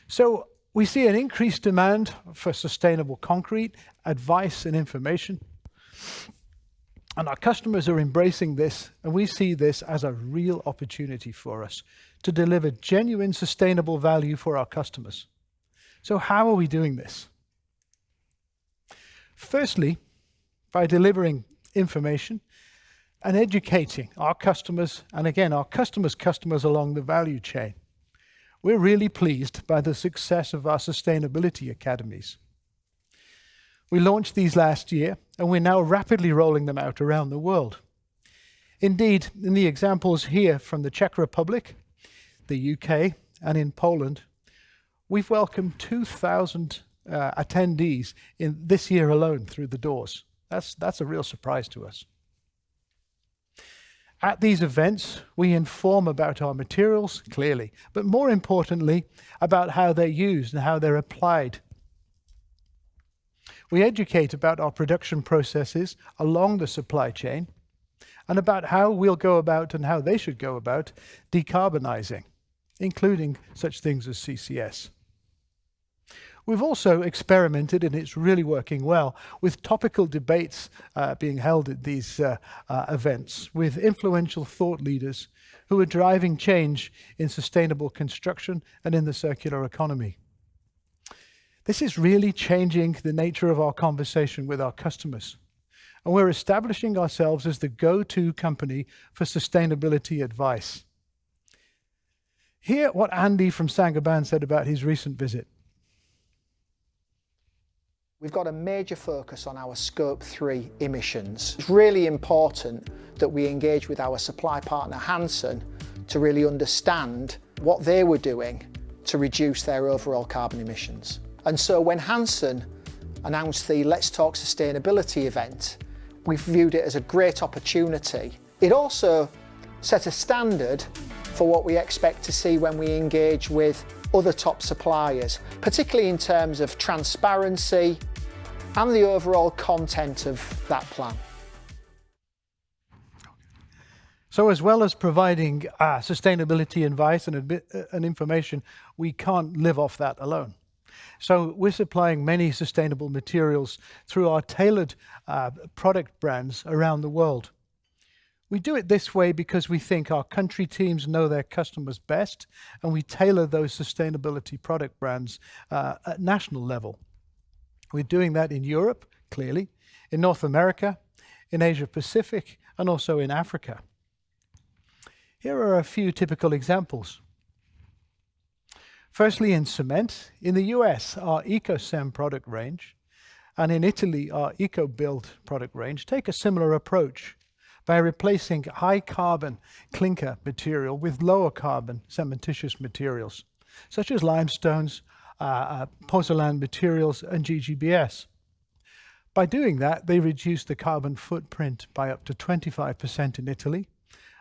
So we see an increased demand for sustainable concrete, advice and information. And our customers are embracing this, and we see this as a real opportunity for us to deliver genuine sustainable value for our customers. So how are we doing this? Firstly, by delivering information and educating our customers, and again, our customers' customers along the value chain. We're really pleased by the success of our sustainability academies. We launched these last year, and we're now rapidly rolling them out around the world. Indeed, in the examples here from the Czech Republic, the UK, and in Poland, we've welcomed 2,000 attendees in this year alone through the doors. That's a real surprise to us. At these events, we inform about our materials, clearly, but more importantly, about how they're used and how they're applied. We educate about our production processes along the supply chain and about how we'll go about and how they should go about decarbonising, including such things as CCS. We've also experimented, and it's really working well, with topical debates being held at these events with influential thought leaders who are driving change in sustainable construction and in the circular economy. This is really changing the nature of our conversation with our customers, and we're establishing ourselves as the go-to company for sustainability advice. Hear what Andy from Saint-Gobain said about his recent visit. We've got a major focus on our Scope 3 emissions. It's really important that we engage with our supply partner Hanson to really understand what they were doing to reduce their overall carbon emissions. And so when Hanson announced the Let's Talk Sustainability event, we viewed it as a great opportunity. It also set a standard for what we expect to see when we engage with other top suppliers, particularly in terms of transparency and the overall content of that plan. So as well as providing sustainability advice and information, we can't live off that alone. So we're supplying many sustainable materials through our tailored product brands around the world. We do it this way because we think our country teams know their customers best, and we tailor those sustainability product brands at national level. We're doing that in Europe, clearly, in North America, in Asia Pacific, and also in Africa. Here are a few typical examples. Firstly, in cement, in the US, our EcoCem product range, and in Italy, our EcoBuild product range, take a similar approach by replacing high carbon clinker material with lower carbon cementitious materials, such as limestones, pozzolan materials, and GGBS. By doing that, they reduce the carbon footprint by up to 25% in Italy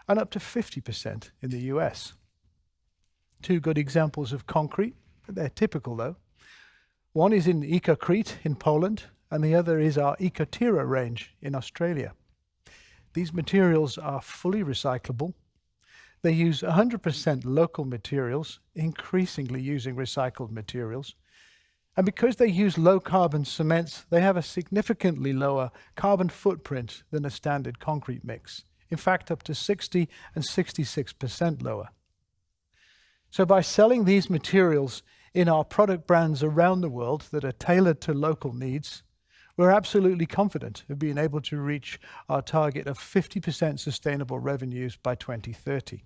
and up to 50% in the US. Two good examples of concrete, but they're typical though. One is in Ecocrete in Poland, and the other is our Ecotira range in Australia. These materials are fully recyclable. They use 100% local materials, increasingly using recycled materials. And because they use low carbon cements, they have a significantly lower carbon footprint than a standard concrete mix. In fact, up to 60 and 66% lower. So by selling these materials in our product brands around the world that are tailored to local needs, we're absolutely confident of being able to reach our target of 50% sustainable revenues by 2030.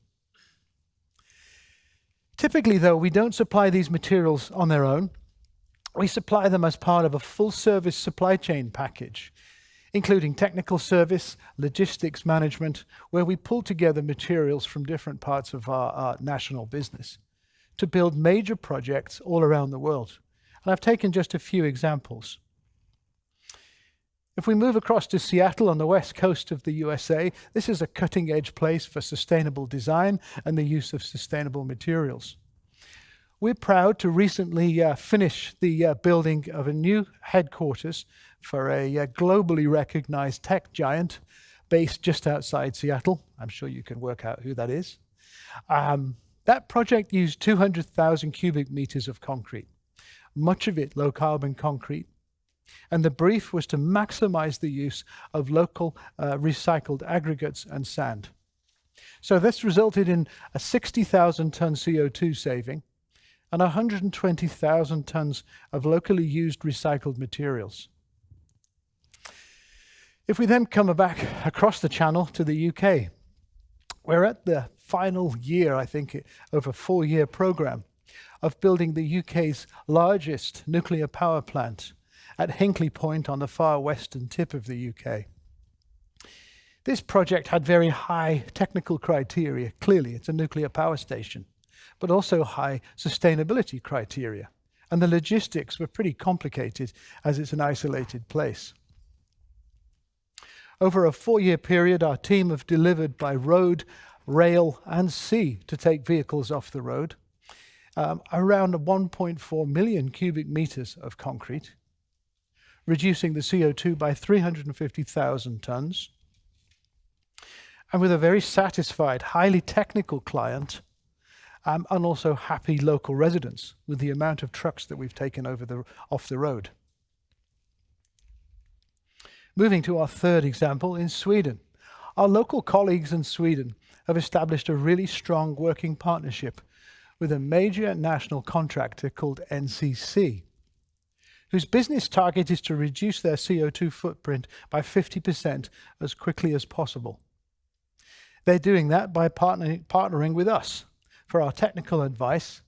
Typically, though, we don't supply these materials on their own. We supply them as part of a full-service supply chain package, including technical service, logistics management, where we pull together materials from different parts of our national business to build major projects all around the world. And I've taken just a few examples. If we move across to Seattle on the west coast of the USA, this is a cutting-edge place for sustainable design and the use of sustainable materials. We're proud to recently finish the building of a new headquarters for a globally recognized tech giant based just outside Seattle. I'm sure you can work out who that is. That project used 200,000 cubic meters of concrete, much of it low carbon concrete. And the brief was to maximize the use of local recycled aggregates and sand. So this resulted in a 60,000 ton CO2 saving and 120,000 tons of locally used recycled materials. If we then come back across the channel to the UK, we're at the final year, I think, of a 4-year program of building the UK's largest nuclear power plant at Hinkley Point on the far western tip of the UK. This project had very high technical criteria. Clearly, it's a nuclear power station, but also high sustainability criteria. And the logistics were pretty complicated as it's an isolated place. Over a 4-year period, our team have delivered by road, rail, and sea to take vehicles off the road, around 1.4 million cubic meters of concrete, reducing the CO2 by 350,000 tons, and with a very satisfied, highly technical client, and also happy local residents with the amount of trucks that we've taken off the road. Moving to our third example in Sweden. Our local colleagues in Sweden have established a really strong working partnership with a major national contractor called NCC, whose business target is to reduce their CO2 footprint by 50% as quickly as possible. They're doing that by partnering with us for our technical advice,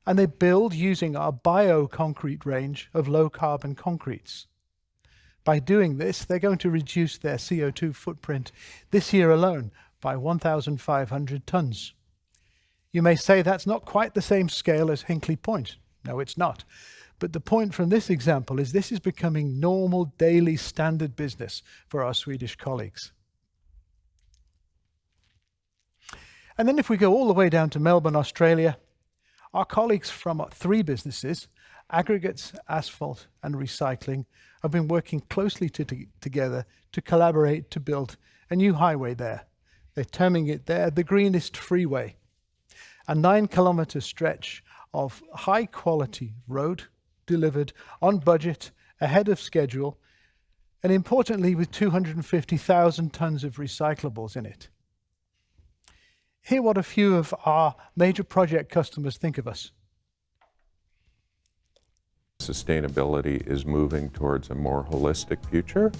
and they build using our bio-concrete range of low-carbon concretes. By doing this, they're going to reduce their CO2 footprint this year alone by 1,500 tons. You may say that's not quite the same scale as Hinkley Point. No, it's not. But the point from this example is this is becoming normal daily standard business for our Swedish colleagues. And then if we go all the way down to Melbourne, Australia, our colleagues from 3 businesses, aggregates, asphalt, and recycling, have been working closely together to collaborate to build a new highway there. They're terming it there the Greenest Freeway, a 9-kilometer stretch of high-quality road delivered on budget, ahead of schedule, and importantly with 250,000 tons of recyclables in it. Hear what a few of our major project customers think of us. Sustainability is moving towards a more holistic future.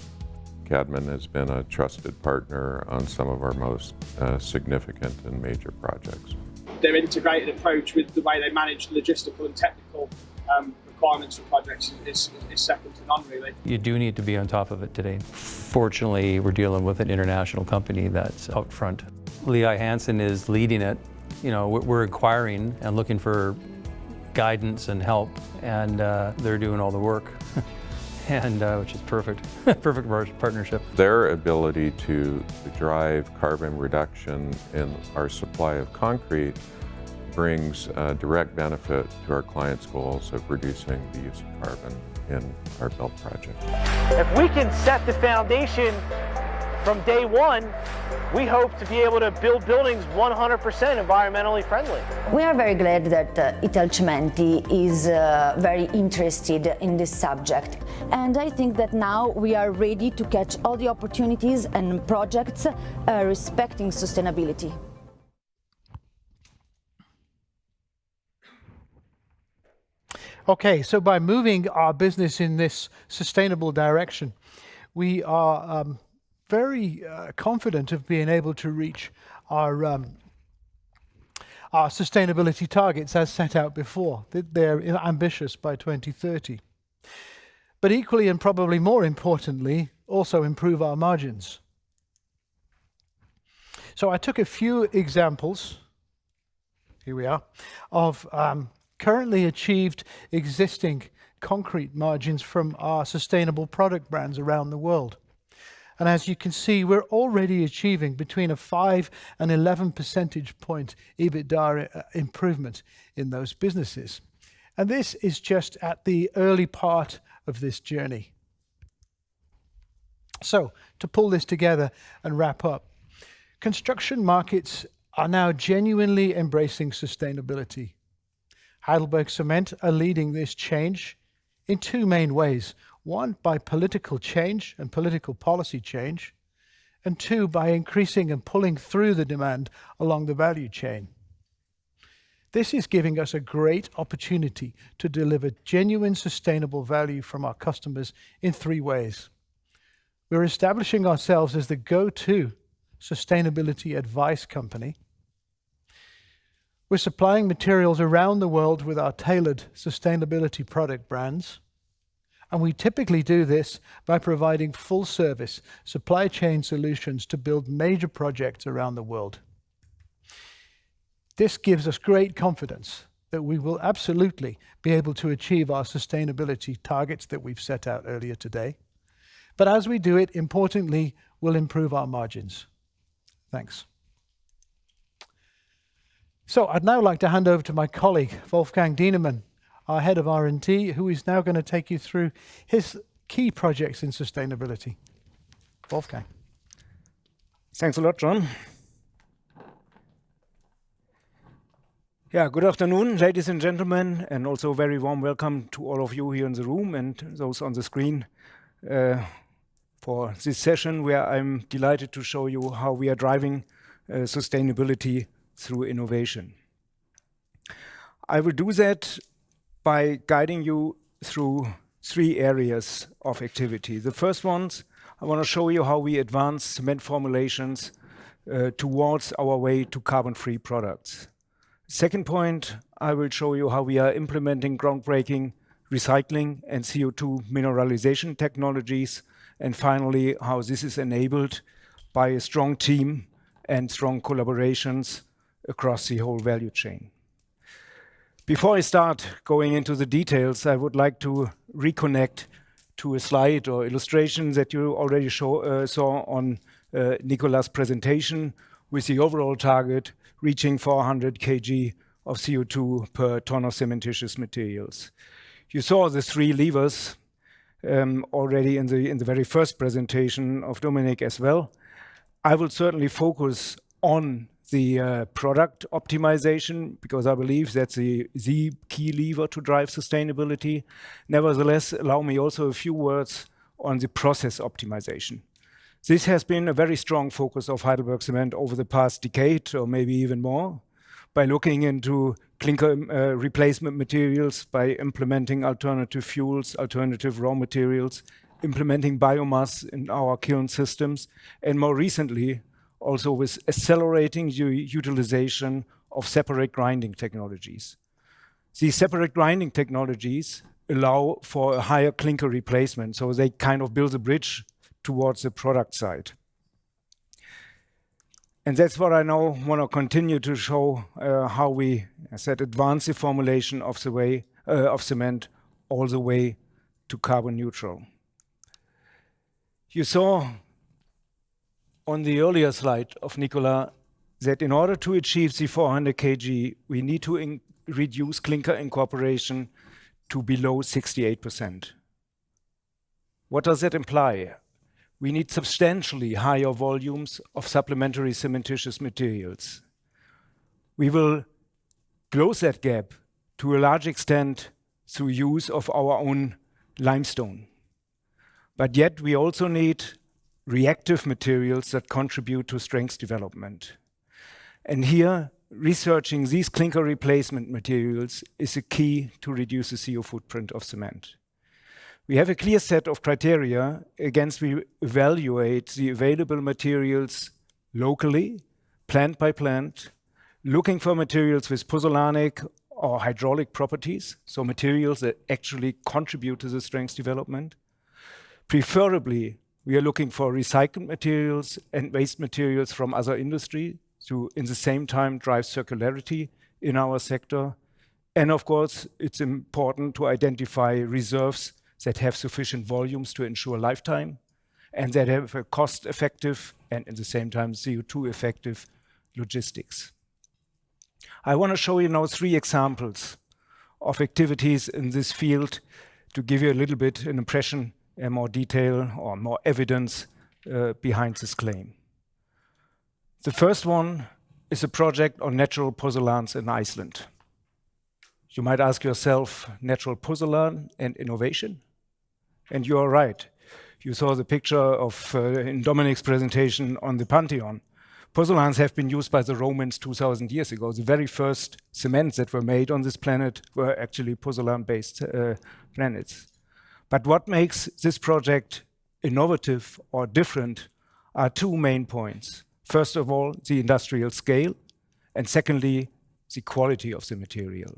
Cadman has been a trusted partner on some of our most significant and major projects. Their integrated approach with the way they manage logistical and technical requirements for projects is second to none, really. You do need to be on top of it today. Fortunately, we're dealing with an international company that's out front. Lehigh Hansen is leading it. You know, we're inquiring and looking for guidance and help, and they're doing all the work. and which is perfect, perfect partnership. Their ability to drive carbon reduction in our supply of concrete brings direct benefit to our clients' goals of reducing the use of carbon in our build projects. If we can set the foundation from day one, we hope to be able to build buildings 100% environmentally friendly. We are very glad that HeidelbergCement is very interested in this subject. And I think that now we are ready to catch all the opportunities and projects respecting sustainability. Okay, so by moving our business in this sustainable direction, we are very confident of being able to reach our sustainability targets as set out before. They're ambitious by 2030. But equally and probably more importantly, also improve our margins. So I took a few examples, here we are, of currently achieved existing concrete margins from our sustainable product brands around the world. And as you can see, we're already achieving between a 5 and 11 percentage point EBITDA improvement in those businesses. And this is just at the early part of this journey. So, to pull this together and wrap up, construction markets are now genuinely embracing sustainability. HeidelbergCement are leading this change in two main ways. One, by political change and political policy change, and two, by increasing and pulling through the demand along the value chain. This is giving us a great opportunity to deliver genuine sustainable value from our customers in three ways. We're establishing ourselves as the go-to sustainability advice company. We're supplying materials around the world with our tailored sustainability product brands. And we typically do this by providing full service supply chain solutions to build major projects around the world. This gives us great confidence that we will absolutely be able to achieve our sustainability targets that we've set out earlier today. But as we do it, importantly, we'll improve our margins. Thanks. So I'd now like to hand over to my colleague, Wolfgang Dienemann, our head of R&D, who is now going to take you through his key projects in sustainability. Wolfgang. Thanks a lot, John. Yeah, good afternoon, ladies and gentlemen, and also a very warm welcome to all of you here in the room and those on the screen for this session where I'm delighted to show you how we are driving sustainability through innovation. I will do that by guiding you through three areas of activity. The first ones, I want to show you how we advance cement formulations towards our way to carbon-free products. Second point, I will show you how we are implementing groundbreaking recycling and CO2 mineralization technologies. And finally, how this is enabled by a strong team and strong collaborations across the whole value chain. Before I start going into the details, I would like to reconnect to a slide or illustration that you already saw on Nicolas' presentation with the overall target reaching 400 kg of CO2 per ton of cementitious materials. You saw the three levers already in the very first presentation of Dominic as well. I will certainly focus on the product optimization because I believe that's the key lever to drive sustainability. Nevertheless, allow me also a few words on the process optimization. This has been a very strong focus of HeidelbergCement over the past decade, or maybe even more, by looking into clinker replacement materials, by implementing alternative fuels, alternative raw materials, implementing biomass in our kiln systems, and more recently, also with accelerating utilization of separate grinding technologies. These separate grinding technologies allow for a higher clinker replacement, so they kind of build a bridge towards the product side. And that's what I now want to continue to show how we, as I said, advance the formulation of cement all the way to carbon neutral. You saw on the earlier slide of Nicolas that in order to achieve the 400 kg, we need to reduce clinker incorporation to below 68%. What does that imply? We need substantially higher volumes of supplementary cementitious materials. We will close that gap to a large extent through use of our own limestone. But yet we also need reactive materials that contribute to strength development. And here, researching these clinker replacement materials is a key to reduce the CO footprint of cement. We have a clear set of criteria against we evaluate the available materials locally, plant by plant, looking for materials with pozzolanic or hydraulic properties, so materials that actually contribute to the strength development. Preferably, we are looking for recycled materials and waste materials from other industry to, in the same time, drive circularity in our sector. And of course, it's important to identify reserves that have sufficient volumes to ensure lifetime and that have a cost-effective and, at the same time, CO2-effective logistics. I want to show you now 3 examples of activities in this field to give you a little bit an impression and more detail or more evidence behind this claim. The first one is a project on natural pozzolans in Iceland. You might ask yourself, natural pozzolan and innovation? And you are right. You saw the picture of in Dominic's presentation on the Pantheon. Pozzolans have been used by the Romans 2,000 years ago. The very first cements that were made on this planet were actually pozzolan-based planets. But what makes this project innovative or different are 2 main points. First of all, the industrial scale, and secondly, the quality of the material.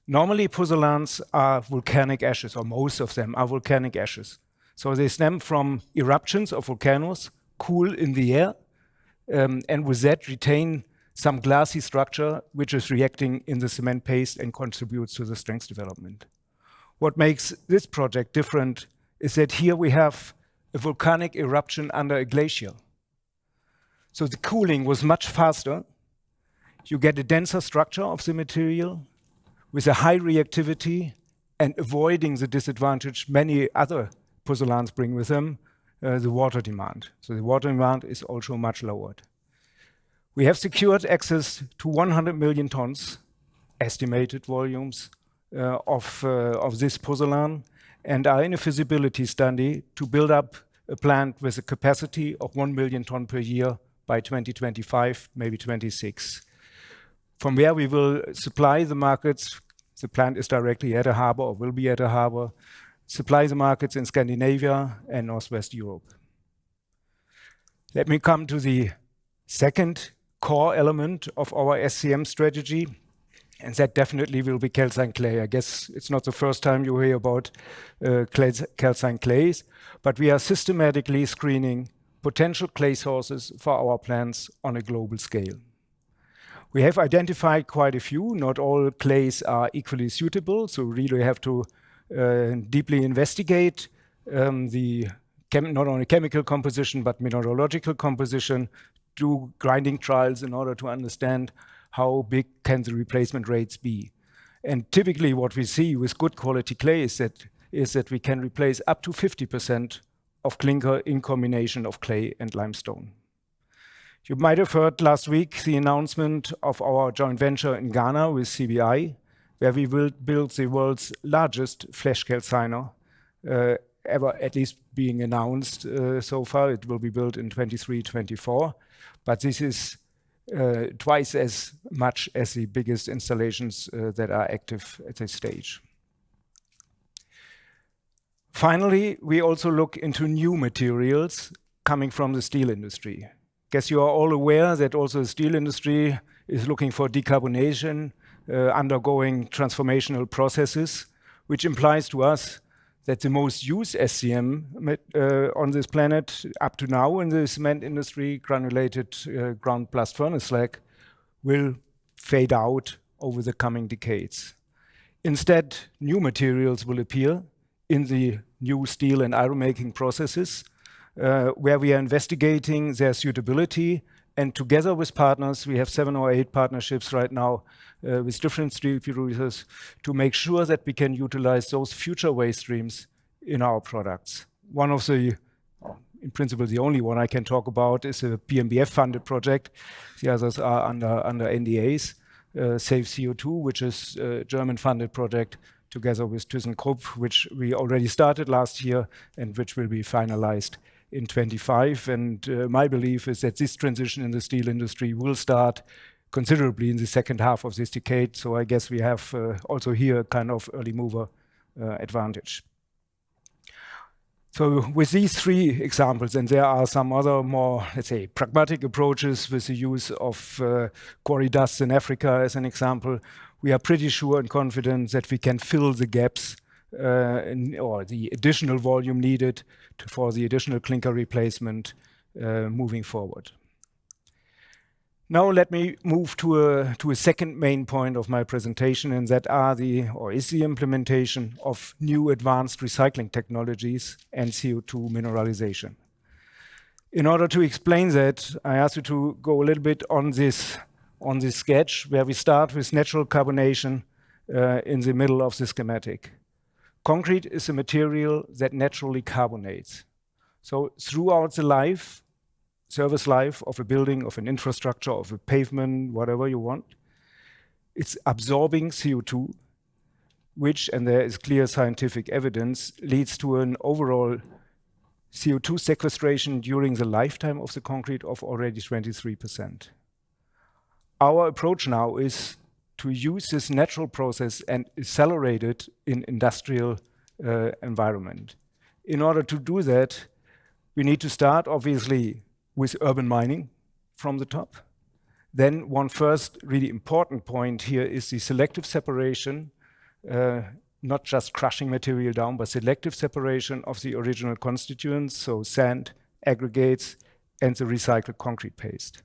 Normally, pozzolans are volcanic ashes, or most of them are volcanic ashes. So they stem from eruptions of volcanoes, cool in the air, and with that retain some glassy structure which is reacting in the cement paste and contributes to the strength development. What makes this project different is that here we have a volcanic eruption under a glacier. So the cooling was much faster. You get a denser structure of the material with a high reactivity and avoiding the disadvantage many other pozzolans bring with them, the water demand. So the water demand is also much lowered. We have secured access to 100 million tons, estimated volumes of this pozzolan, and are in a feasibility study to build up a plant with a capacity of 1 million ton per year by 2025, maybe 26. From where we will supply the markets, the plant is directly at a harbor or will be at a harbor, supply the markets in Scandinavia and Northwest Europe. Let me come to the second core element of our SCM strategy, and that definitely will be calcined clay. I guess it's not the first time you hear about calcined clays, but we are systematically screening potential clay sources for our plants on a global scale. We have identified quite a few. Not all clays are equally suitable, so we really have to deeply investigate not only chemical composition, but mineralogical composition, do grinding trials in order to understand how big can the replacement rates be. And typically what we see with good quality clay is that we can replace up to 50% of clinker in combination of clay and limestone. You might have heard last week the announcement of our joint venture in Ghana with CBI, where we will build the world's largest flash calciner ever, at least being announced so far. It will be built in 23-24, but this is twice as much as the biggest installations that are active at this stage. Finally, we also look into new materials coming from the steel industry. Guess you are all aware that also the steel industry is looking for decarbonization, undergoing transformational processes, which implies to us that the most used SCM on this planet up to now in the cement industry, granulated ground blast furnace slag, will fade out over the coming decades. Instead, new materials will appear in the new steel and iron making processes, where we are investigating their suitability. And together with partners, we have 7 or 8 partnerships right now with different steel producers to make sure that we can utilize those future waste streams in our products. One of the, in principle, the only one I can talk about is a BMBF-funded project. The others are under NDAs. Save CO2, which is a German-funded project together with ThyssenKrupp, which we already started last year and which will be finalized in 25. And my belief is that this transition in the steel industry will start considerably in the second half of this decade. So I guess we have also here a kind of early mover advantage. So with these 3 examples, and there are some other more, let's say, pragmatic approaches with the use of quarry dust in Africa as an example, we are pretty sure and confident that we can fill the gaps or the additional volume needed for the additional clinker replacement moving forward. Now let me move to a second main point of my presentation, and that is the implementation of new advanced recycling technologies and CO2 mineralization. In order to explain that, I ask you to go a little bit on this sketch, where we start with natural carbonation in the middle of the schematic. Concrete is a material that naturally carbonates. So throughout the service life of a building, of an infrastructure, of a pavement, whatever you want, it's absorbing CO2, which, and there is clear scientific evidence, leads to an overall CO2 sequestration during the lifetime of the concrete of already 23%. Our approach now is to use this natural process and accelerate it in industrial environment. In order to do that, we need to start, obviously, with urban mining from the top. Then one first really important point here is the selective separation, not just crushing material down, but selective separation of the original constituents, so sand, aggregates, and the recycled concrete paste.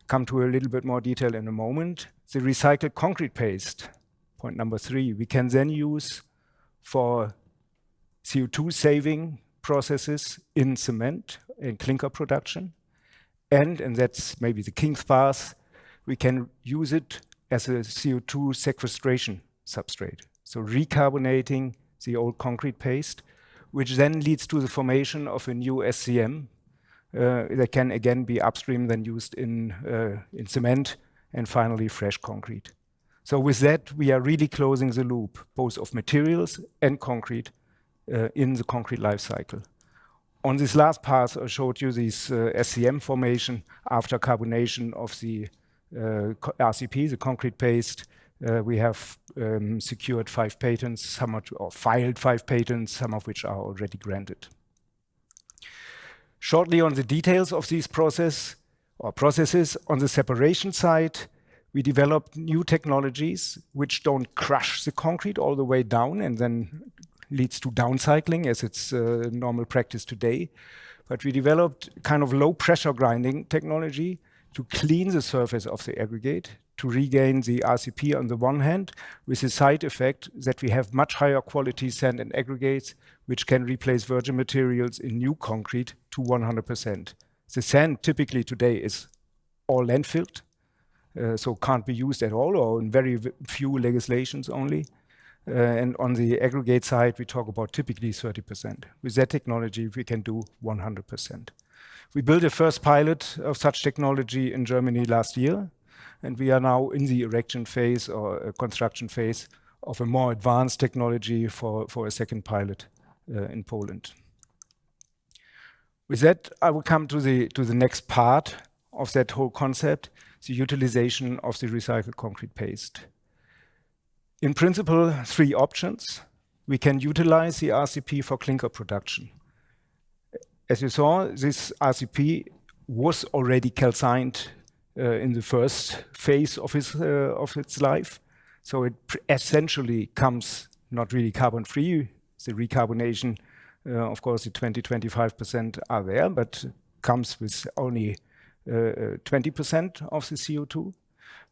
Come to a little bit more detail in a moment. The recycled concrete paste, point number 3, we can then use for CO2 saving processes in cement and clinker production. And that's maybe the king's path, we can use it as a CO2 sequestration substrate. So recarbonating the old concrete paste, which then leads to the formation of a new SCM that can again be upstream then used in cement and finally fresh concrete. So with that, we are really closing the loop, both of materials and concrete in the concrete life cycle. On this last path, I showed you this SCM formation after carbonation of the RCP, the concrete paste. We have secured 5 patents, or filed 5 patents, some of which are already granted. Shortly on the details of these processes, on the separation side, we developed new technologies which don't crush the concrete all the way down and then leads to downcycling as it's normal practice today. But we developed kind of low pressure grinding technology to clean the surface of the aggregate, to regain the RCP on the one hand, with the side effect that we have much higher quality sand and aggregates, which can replace virgin materials in new concrete to 100%. The sand typically today is all landfilled, so can't be used at all, or in very few legislations only. And on the aggregate side, we talk about typically 30%. With that technology, we can do 100%. We built a first pilot of such technology in Germany last year, and we are now in the erection phase or construction phase of a more advanced technology for a second pilot in Poland. With that, I will come to the next part of that whole concept, the utilization of the recycled concrete paste. In principle, 3 options. We can utilize the RCP for clinker production. As you saw, this RCP was already calcined in the first phase of its life. So it essentially comes not really carbon-free. The recarbonation, of course, the 20-25% are there, but comes with only 20% of the CO2.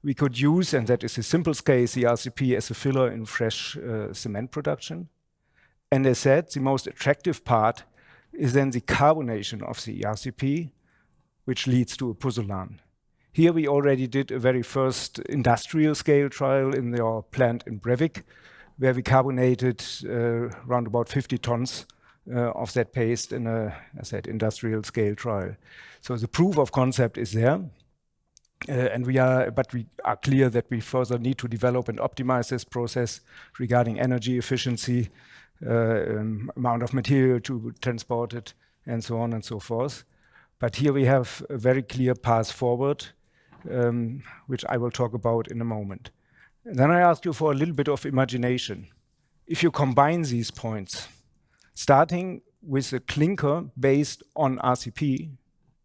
We could use, and that is a simple case, the RCP as a filler in fresh cement production. And as said, the most attractive part is then the carbonation of the RCP, which leads to a pozzolan. Here we already did a very first industrial scale trial in our plant in Brevik, where we carbonated around about 50 tons of that paste in a, as I said, industrial scale trial. So the proof of concept is there. But we are clear that we further need to develop and optimize this process regarding energy efficiency, amount of material to transport it, and so on and so forth. But here we have a very clear path forward, which I will talk about in a moment. And then I ask you for a little bit of imagination. If you combine these points, starting with a clinker based on RCP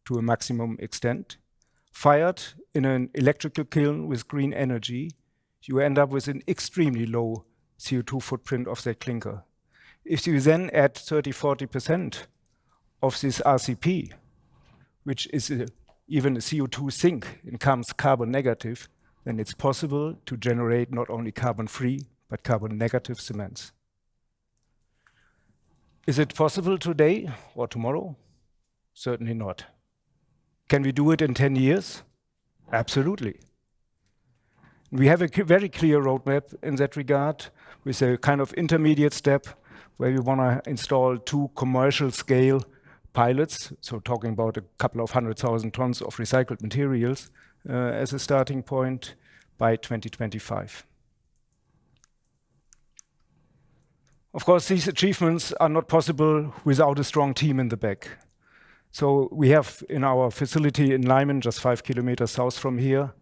to a maximum extent, fired in an electrical kiln with green energy, you end up with an extremely low CO2 footprint of that clinker. If you then add 30–40% of this RCP, which is even a CO2 sink and comes carbon negative, then it's possible to generate not only carbon-free, but carbon-negative cements. Is it possible today or tomorrow? Certainly not. Can we do it in 10 years? Absolutely. We have a very clear roadmap in that regard with a kind of intermediate step where we want to install 2 commercial scale pilots, so talking about a couple of 100,000 tons of recycled materials as a starting point by 2025. Of course, these achievements are not possible without a strong team in the back. So we have in our facility in Leimen, just 5 kilometers south from here,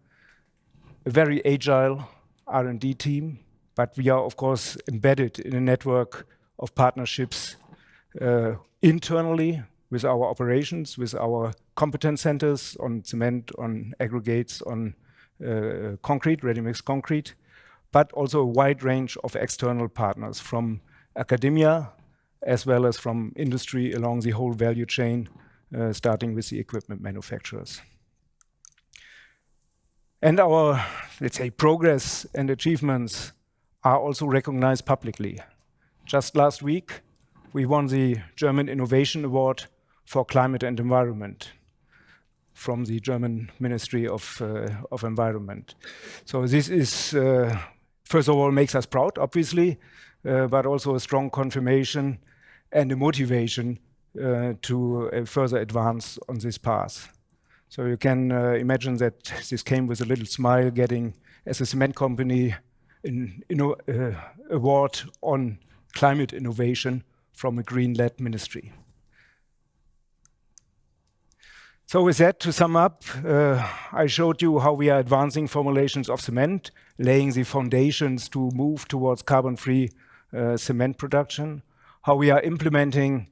a very agile R&D team, but we are of course embedded in a network of partnerships internally with our operations, with our competence centers on cement, on aggregates, on concrete, ready-mix concrete, but also a wide range of external partners from academia as well as from industry along the whole value chain, starting with the equipment manufacturers. And our, let's say, progress and achievements are also recognized publicly. Just last week, we won the German Innovation Award for Climate and Environment from the German Ministry of Environment. So this is, first of all, makes us proud, obviously, but also a strong confirmation and a motivation to further advance on this path. So you can imagine that this came with a little smile, getting, as a cement company, an award on climate innovation from a green-led ministry. So with that, to sum up, I showed you how we are advancing formulations of cement, laying the foundations to move towards carbon-free cement production, how we are implementing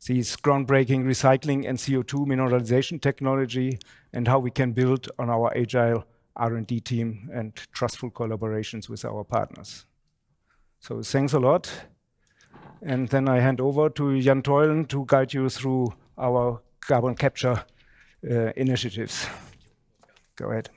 these groundbreaking recycling and CO2 mineralization technology, and how we can build on our agile R&D team and trustful collaborations with our partners. So thanks a lot. And then I hand over to Jan Teulen to guide you through our carbon capture initiatives. Go ahead.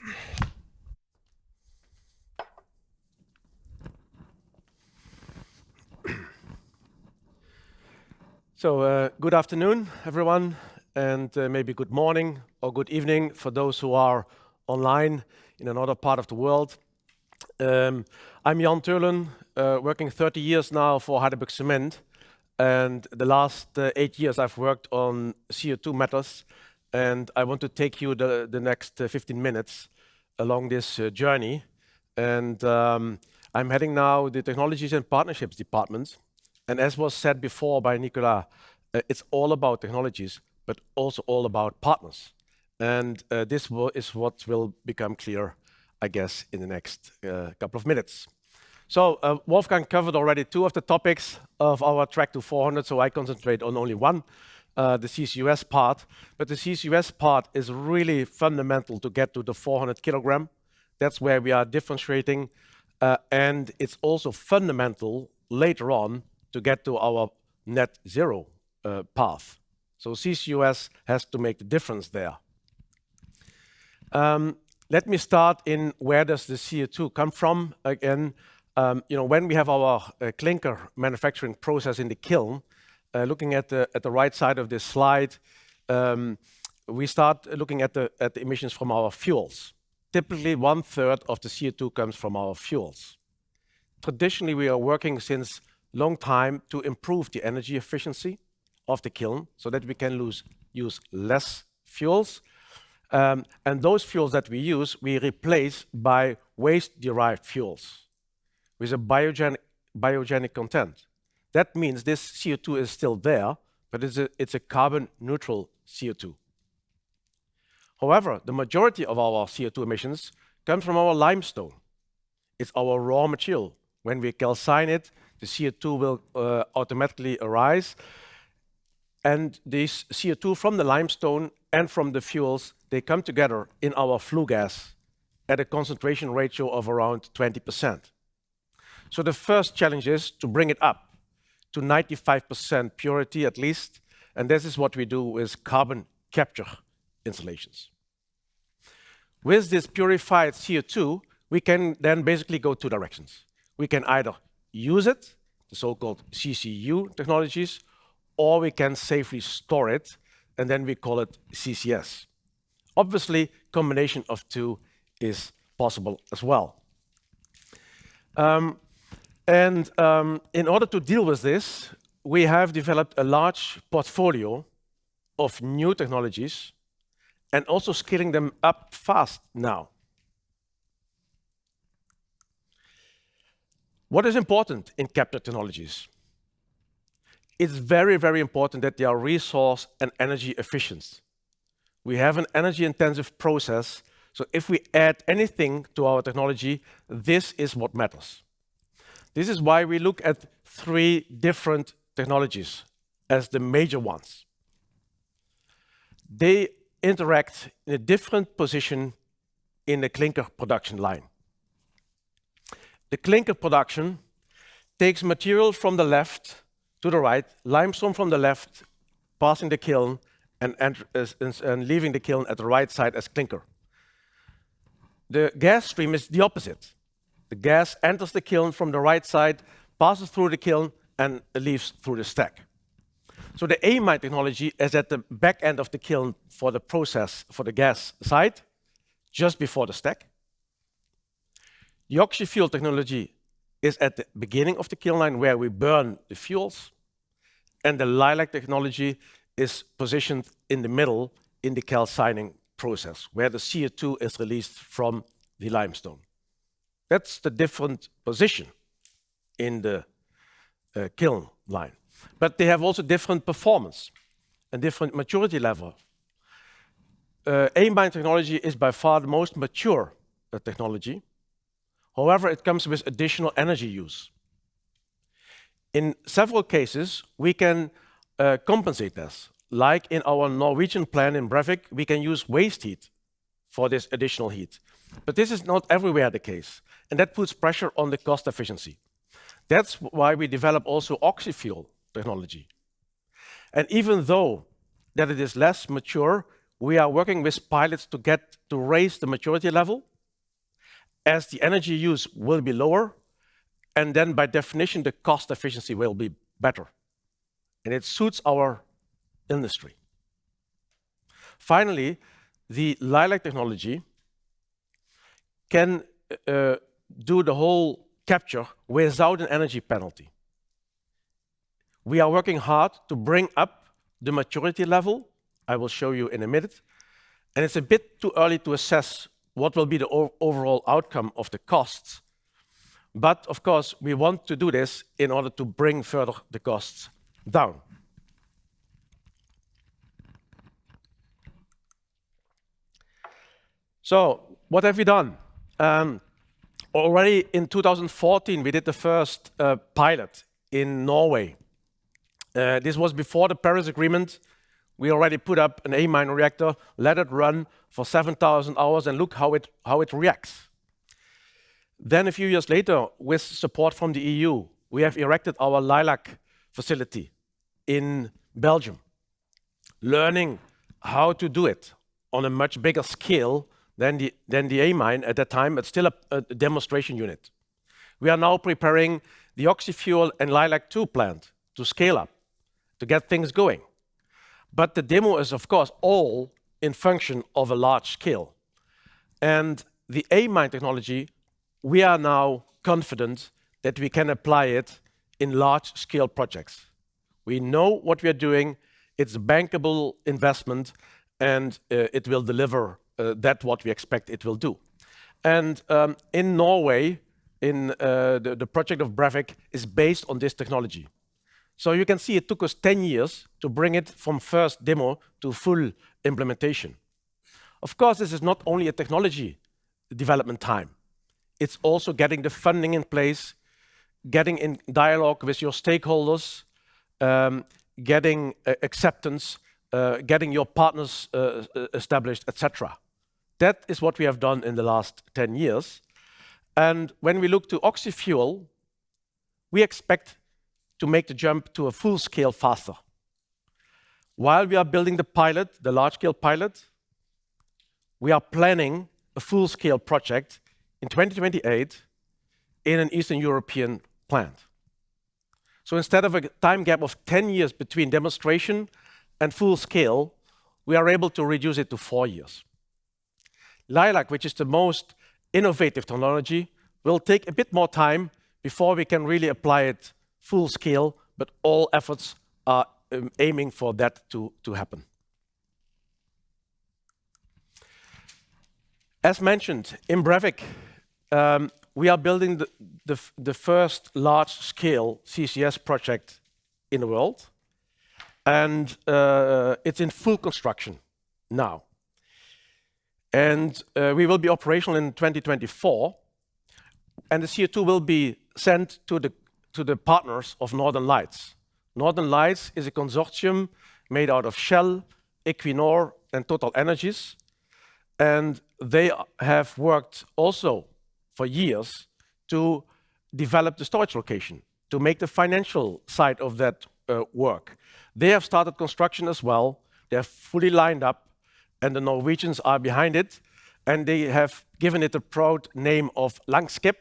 So good afternoon, everyone, and maybe good morning or good evening for those who are online in another part of the world. I'm Jan Teulen, working 30 years now for HeidelbergCement, and the last 8 years I've worked on CO2 matters, and I want to take you the next 15 minutes along this journey. And I'm heading now the Technologies and Partnerships Department. And as was said before by Nicolas, it's all about technologies, but also all about partners. And this is what will become clear, I guess, in the next couple of minutes. So Wolfgang covered already 2 of the topics of our track to 400, so I concentrate on only one, the CCUS part. But the CCUS part is really fundamental to get to the 400 kilogram. That's where we are differentiating. And it's also fundamental later on to get to our net zero path. So CCUS has to make the difference there. Let me start in where does the CO2 come from? Again, when we have our clinker manufacturing process in the kiln, looking at the right side of this slide, we start looking at the emissions from our fuels. Typically, 1/3 of the CO2 comes from our fuels. Traditionally, we are working since long time to improve the energy efficiency of the kiln so that we can use less fuels. And those fuels that we use, we replace by waste-derived fuels with a biogenic content. That means this CO2 is still there, but it's a carbon-neutral CO2. However, the majority of our CO2 emissions come from our limestone. It's our raw material. When we calcine it, the CO2 will automatically arise. And this CO2 from the limestone and from the fuels, they come together in our flue gas at a concentration ratio of around 20%. So the first challenge is to bring it up to 95% purity at least. And this is what we do with carbon capture installations. With this purified CO2, we can then basically go two directions. We can either use it, the so-called CCU technologies, or we can safely store it, and then we call it CCS. Obviously, combination of two is possible as well. In order to deal with this, we have developed a large portfolio of new technologies and also scaling them up fast now. What is important in capture technologies? It's very, very important that they are resource and energy efficient. We have an energy-intensive process, so if we add anything to our technology, this is what matters. This is why we look at 3 different technologies as the major ones. They interact in a different position in the clinker production line. The clinker production takes material from the left to the right, limestone from the left, passing the kiln and leaving the kiln at the right side as clinker. The gas stream is the opposite. The gas enters the kiln from the right side, passes through the kiln, and leaves through the stack. So the amine technology is at the back end of the kiln for the process for the gas side, just before the stack. The oxy-fuel technology is at the beginning of the kiln line where we burn the fuels, and the lilac technology is positioned in the middle in the calcining process, where the CO2 is released from the limestone. That's the different position in the kiln line. But they have also different performance and different maturity level. Amine technology is by far the most mature technology. However, it comes with additional energy use. In several cases, we can compensate this. Like in our Norwegian plant in Brevik, we can use waste heat for this additional heat. But this is not everywhere the case, and that puts pressure on the cost efficiency. That's why we develop also oxy-fuel technology. And even though that it is less mature, we are working with pilots to raise the maturity level, as the energy use will be lower, and then by definition, the cost efficiency will be better. And it suits our industry. Finally, the lilac technology can do the whole capture without an energy penalty. We are working hard to bring up the maturity level. I will show you in a minute. And it's a bit too early to assess what will be the overall outcome of the costs. But of course, we want to do this in order to bring further the costs down. So what have we done? Already in 2014, we did the first pilot in Norway. This was before the Paris Agreement. We already put up an amine reactor, let it run for 7,000 hours, and look how it reacts. Then a few years later, with support from the EU, we have erected our lilac facility in Belgium, learning how to do it on a much bigger scale than the amine at that time, but still a demonstration unit. We are now preparing the oxy-fuel and lilac 2 plant to scale up. to get things going. But the demo is, of course, all in function of a large scale. And the amine technology, we are now confident that we can apply it in large-scale projects. We know what we are doing. It's a bankable investment, and it will deliver that what we expect it will do. And in Norway, the project of Brevik is based on this technology. So you can see it took us 10 years to bring it from first demo to full implementation. Of course, this is not only a technology development time. It's also getting the funding in place, getting in dialogue with your stakeholders, getting acceptance, getting your partners established, etc. That is what we have done in the last 10 years. And when we look to oxy-fuel, we expect to make the jump to a full scale faster. While we are building the pilot, the large-scale pilot, we are planning a full-scale project in 2028 in an Eastern European plant. So instead of a time gap of 10 years between demonstration and full scale, we are able to reduce it to 4 years. Lilac, which is the most innovative technology, will take a bit more time before we can really apply it full scale, but all efforts are aiming for that to happen. As mentioned, in Brevik, we are building the first large-scale CCS project in the world, and it's in full construction now. And we will be operational in 2024, and the CO2 will be sent to the partners of Northern Lights. Northern Lights is a consortium made out of Shell, Equinor, and Total Energies, and they have worked also for years to develop the storage location, to make the financial side of that work. They have started construction as well. They're fully lined up, and the Norwegians are behind it, and they have given it a proud name of Langskip.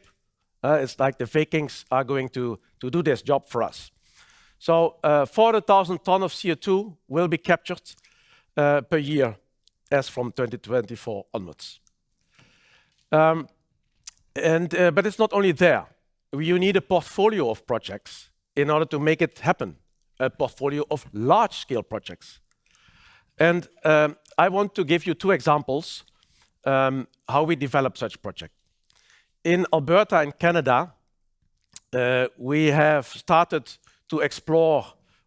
It's like the Vikings are going to do this job for us. So 400,000 tons of CO2 will be captured per year as from 2024 onwards. But it's not only there. You need a portfolio of projects in order to make it happen, a portfolio of large-scale projects. And I want to give you 2 examples how we develop such projects. In Alberta in Canada, we have started to explore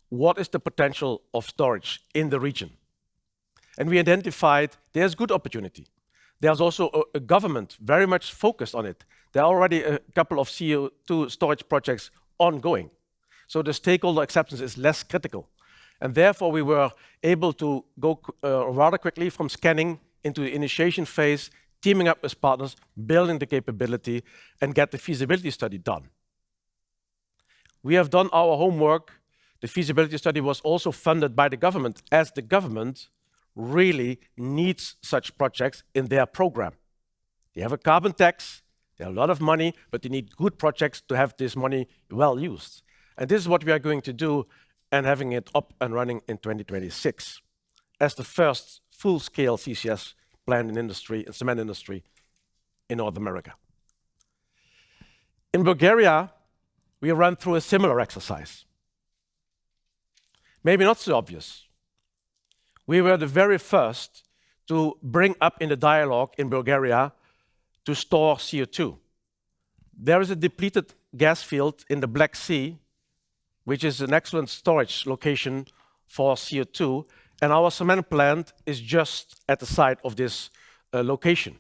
what is the potential of storage in the region. And we identified there's good opportunity. There's also a government very much focused on it. There are already a couple of CO2 storage projects ongoing. So the stakeholder acceptance is less critical. And therefore, we were able to go rather quickly from scanning into the initiation phase, teaming up with partners, building the capability, and get the feasibility study done. We have done our homework. The feasibility study was also funded by the government, as the government really needs such projects in their program. They have a carbon tax, they have a lot of money, but they need good projects to have this money well used. And this is what we are going to do and having it up and running in 2026 as the first full-scale CCS plant in industry, in cement industry in North America. In Bulgaria, we ran through a similar exercise. Maybe not so obvious. We were the very first to bring up in the dialogue in Bulgaria to store CO2. There is a depleted gas field in the Black Sea, which is an excellent storage location for CO2, and our cement plant is just at the site of this location.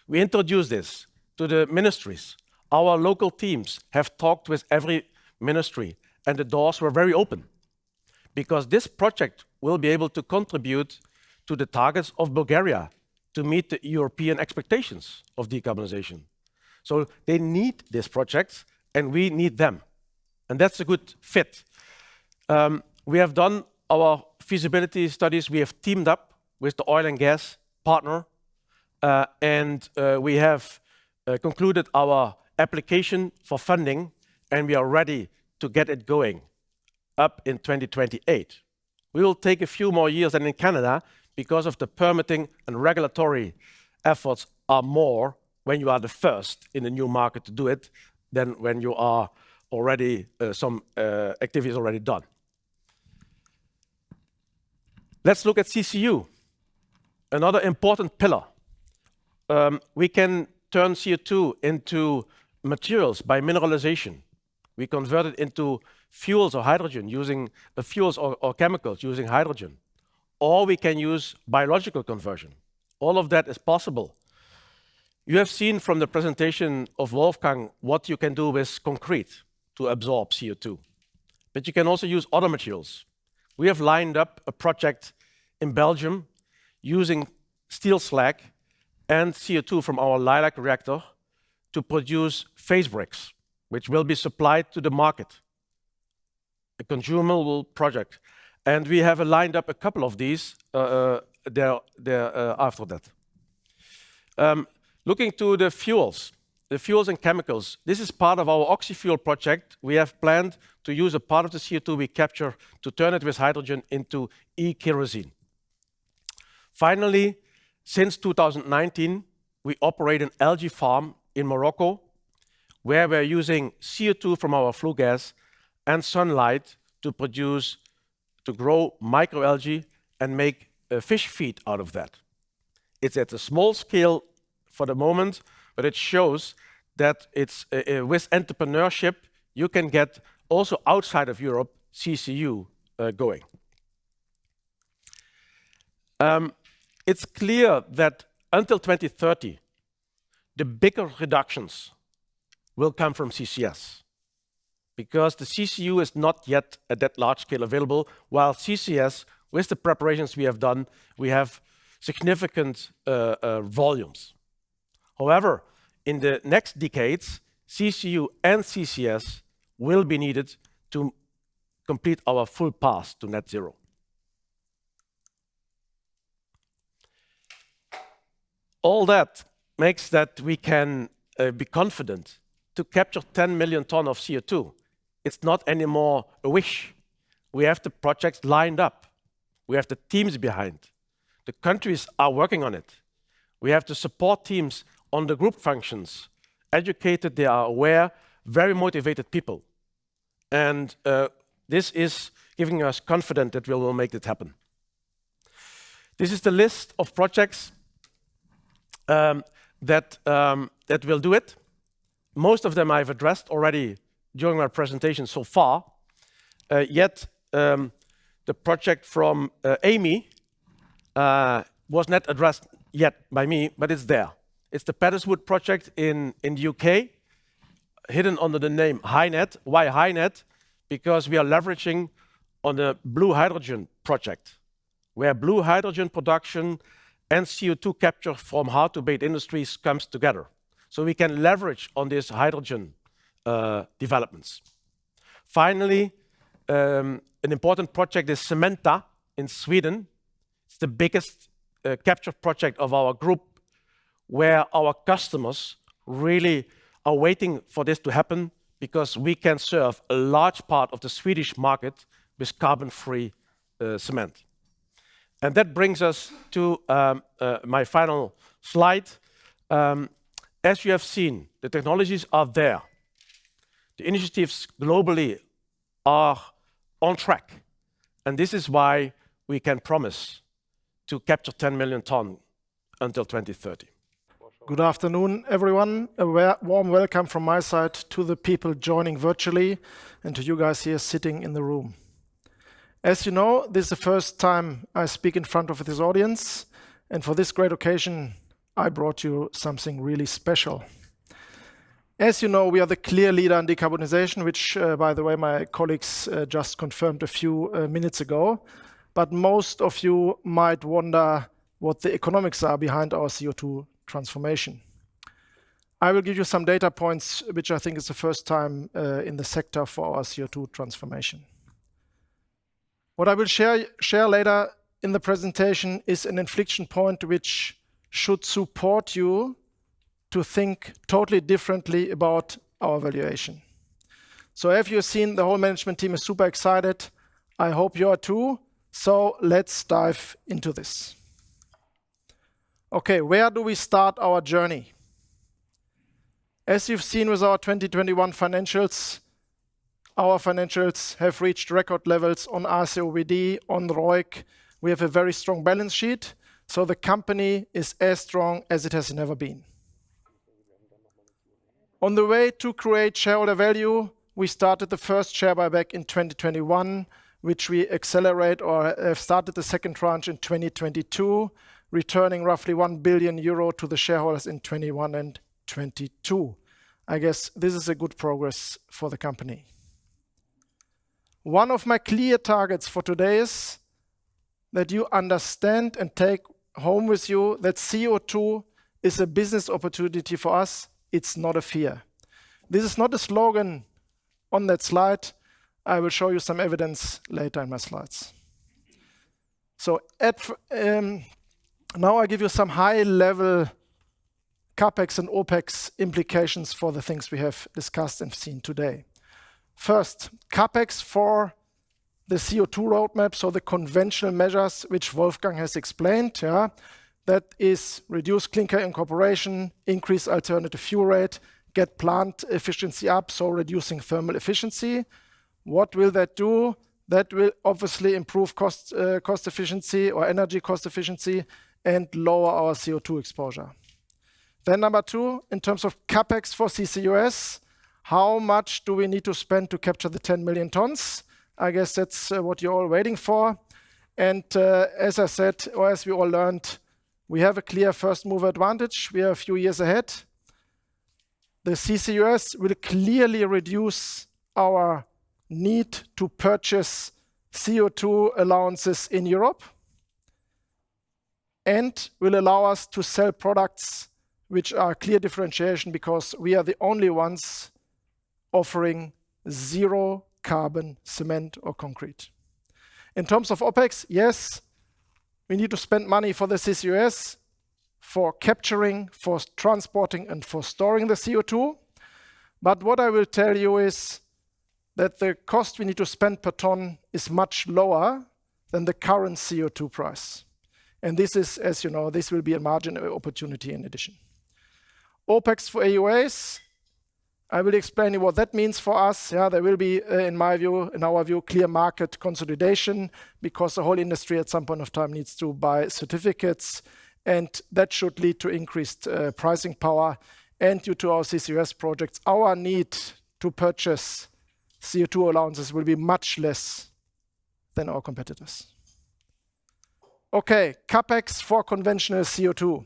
We introduced this to the ministries. Our local teams have talked with every ministry, and the doors were very open, because this project will be able to contribute to the targets of Bulgaria to meet the European expectations of decarbonization. So they need this project, and we need them. And that's a good fit. We have done our feasibility studies. We have teamed up with the oil and gas partner, and we have concluded our application for funding, and we are ready to get it going up in 2028. We will take a few more years than in Canada because of the permitting and regulatory efforts are more when you are the first in a new market to do it than when you are already some activities already done. Let's look at CCU, another important pillar. We can turn CO2 into materials by mineralization. We convert it into fuels or hydrogen using fuels or chemicals using hydrogen. Or we can use biological conversion. All of that is possible. You have seen from the presentation of Wolfgang what you can do with concrete to absorb CO2. But you can also use other materials. We have lined up a project in Belgium using steel slag and CO2 from our Lilac reactor to produce face bricks, which will be supplied to the market. A consumable project. And we have lined up a couple of these after that. Looking to the fuels and chemicals, this is part of our oxy-fuel project. We have planned to use a part of the CO2 we capture to turn it with hydrogen into e-kerosene. Finally, since 2019, we operate an algae farm in Morocco, where we're using CO2 from our flue gas and sunlight to grow microalgae and make fish feed out of that. It's at a small scale for the moment, but it shows that it's with entrepreneurship, you can get also outside of Europe CCU going. It's clear that until 2030, the bigger reductions will come from CCS, because the CCU is not yet at that large scale available, while CCS, with the preparations we have done, we have significant volumes. However, in the next decades, CCU and CCS will be needed to complete our full path to net zero. All that makes that we can be confident to capture 10 million tons of CO2. It's not anymore a wish. We have the projects lined up. We have the teams behind. The countries are working on it. We have the support teams on the group functions. Educated, they are aware, very motivated people. And this is giving us confidence that we will make it happen. This is the list of projects that will do it. Most of them I've addressed already during my presentation so far. Yet the project from Amy was not addressed yet by me, but it's there. It's the Padderswood project in the UK, hidden under the name HyNet. Why HyNet? Because we are leveraging on the blue hydrogen project, where blue hydrogen production and CO2 capture from hard-to-abate industries comes together. So we can leverage on these hydrogen developments. Finally, an important project is Cementa in Sweden. It's the biggest capture project of our group, where our customers really are waiting for this to happen, because we can serve a large part of the Swedish market with carbon-free cement. And that brings us to my final slide. As you have seen, the technologies are there. The initiatives globally are on track. And this is why we can promise to capture 10 million tons until 2030. Good afternoon, everyone. A warm welcome from my side to the people joining virtually and to you guys here sitting in the room. As you know, this is the first time I speak in front of this audience, and for this great occasion, I brought you something really special. As you know, we are the clear leader in decarbonization, which, by the way, my colleagues just confirmed a few minutes ago. But most of you might wonder what the economics are behind our CO2 transformation. I will give you some data points, which I think is the first time in the sector for our CO2 transformation. What I will share later in the presentation is an inflection point which should support you to think totally differently about our valuation. So as you've seen, the whole management team is super excited. I hope you are too. So let's dive into this. Okay, where do we start our journey? As you've seen with our 2021 financials, our financials have reached record levels on RCOBD, on ROIC. We have a very strong balance sheet, so the company is as strong as it has never been. On the way to create shareholder value, we started the first share buyback in 2021, which we accelerate or have started the second tranche in 2022, returning roughly 1 billion euro to the shareholders in 21 and 22. I guess this is a good progress for the company. One of my clear targets for today is that you understand and take home with you that CO2 is a business opportunity for us. It's not a fear. This is not a slogan on that slide. I will show you some evidence later in my slides. So now I give you some high-level CapEx and OpEx implications for the things we have discussed and seen today. First, CapEx for the CO2 roadmap, so the conventional measures which Wolfgang has explained. That is reduce clinker incorporation, increase alternative fuel rate, get plant efficiency up, so reducing thermal efficiency. What will that do? That will obviously improve cost efficiency or energy cost efficiency and lower our CO2 exposure. Then number two, in terms of CapEx for CCUS, how much do we need to spend to capture the 10 million tons? I guess that's what you're all waiting for. And as I said, or as we all learned, we have a clear first mover advantage. We are a few years ahead. The CCUS will clearly reduce our need to purchase CO2 allowances in Europe and will allow us to sell products which are clear differentiation because we are the only ones offering zero carbon cement or concrete. In terms of OpEx, yes, we need to spend money for the CCUS, for capturing, for transporting, and for storing the CO2. But what I will tell you is that the cost we need to spend per ton is much lower than the current CO2 price. And this is, as you know, this will be a margin opportunity in addition. OpEx for AUAs, I will explain you what that means for us. There will be, in our view, clear market consolidation because the whole industry at some point of time needs to buy certificates, and that should lead to increased pricing power. And due to our CCUS projects, our need to purchase CO2 allowances will be much less than our competitors. Okay, CapEx for conventional CO2.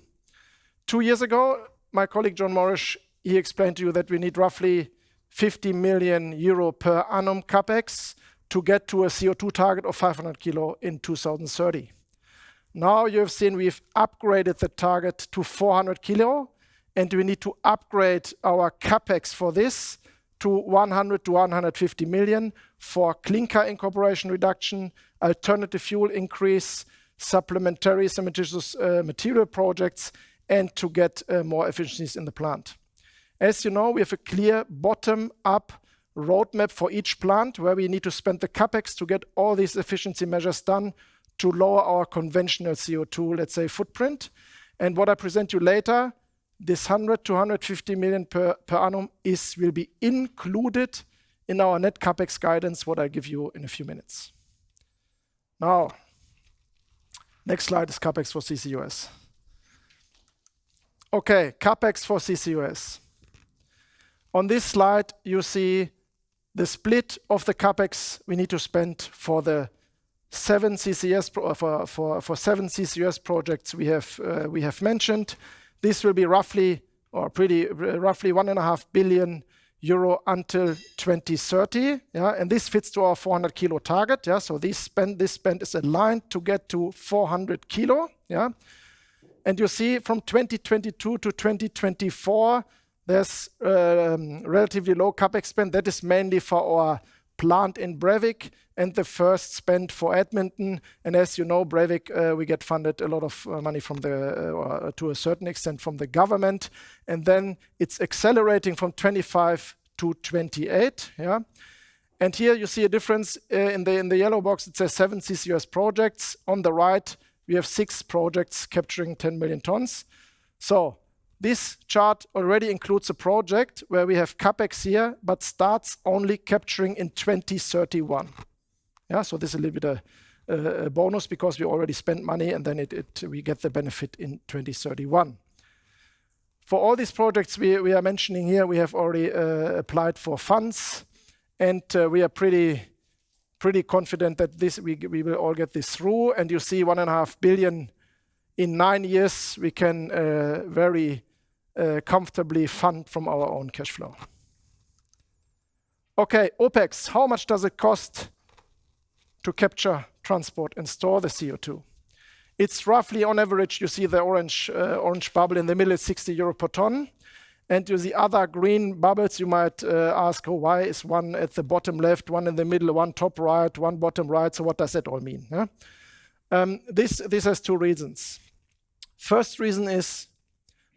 2 years ago, my colleague John Morrish, he explained to you that we need roughly 50 million euro per annum CapEx to get to a CO2 target of 500 kilo in 2030. Now you have seen we've upgraded the target to 400 kilo, and we need to upgrade our CapEx for this to 100 to 150 million for clinker incorporation reduction, alternative fuel increase, supplementary cementitious material projects, and to get more efficiencies in the plant. As you know, we have a clear bottom-up roadmap for each plant where we need to spend the CapEx to get all these efficiency measures done to lower our conventional CO2, let's say, footprint. And what I present you later, this 100 to 150 million per annum will be included in our net CapEx guidance, what I give you in a few minutes. Now, next slide is CapEx for CCUS. Okay, CapEx for CCUS. On this slide, you see the split of the CapEx we need to spend for the 7 CCS for 7 CCUS projects we have mentioned. This will be roughly 1.5 billion euro until 2030. And this fits to our 400 kilo target. So this spend is aligned to get to 400 kilo. And you see from 2022 to 2024, there's relatively low CapEx spend. That is mainly for our plant in Brevik and the first spend for Edmonton. And as you know, Brevik, we get funded a lot of money from to a certain extent from the government. And then it's accelerating from 25 to 28. Yeah? And here you see a difference in the yellow box. It says 7 CCUS projects. On the right, we have 6 projects capturing 10 million tons. So this chart already includes a project where we have CapEx here, but starts only capturing in 2031. Yeah, so this is a little bit a bonus because we already spent money and then we get the benefit in 2031. For all these projects we are mentioning here, we have already applied for funds, and we are pretty confident that we will all get this through. And you see 1.5 billion in 9 years, we can very comfortably fund from our own cash flow. Okay, OPEX, how much does it cost to capture, transport, and store the CO2? It's roughly, on average, you see the orange bubble in the middle is 60 euro per ton. And you see other green bubbles. You might ask, oh, why is one at the bottom left, one in the middle, one top right, one bottom right? So what does that all mean? Yeah? This has 2 reasons. First reason is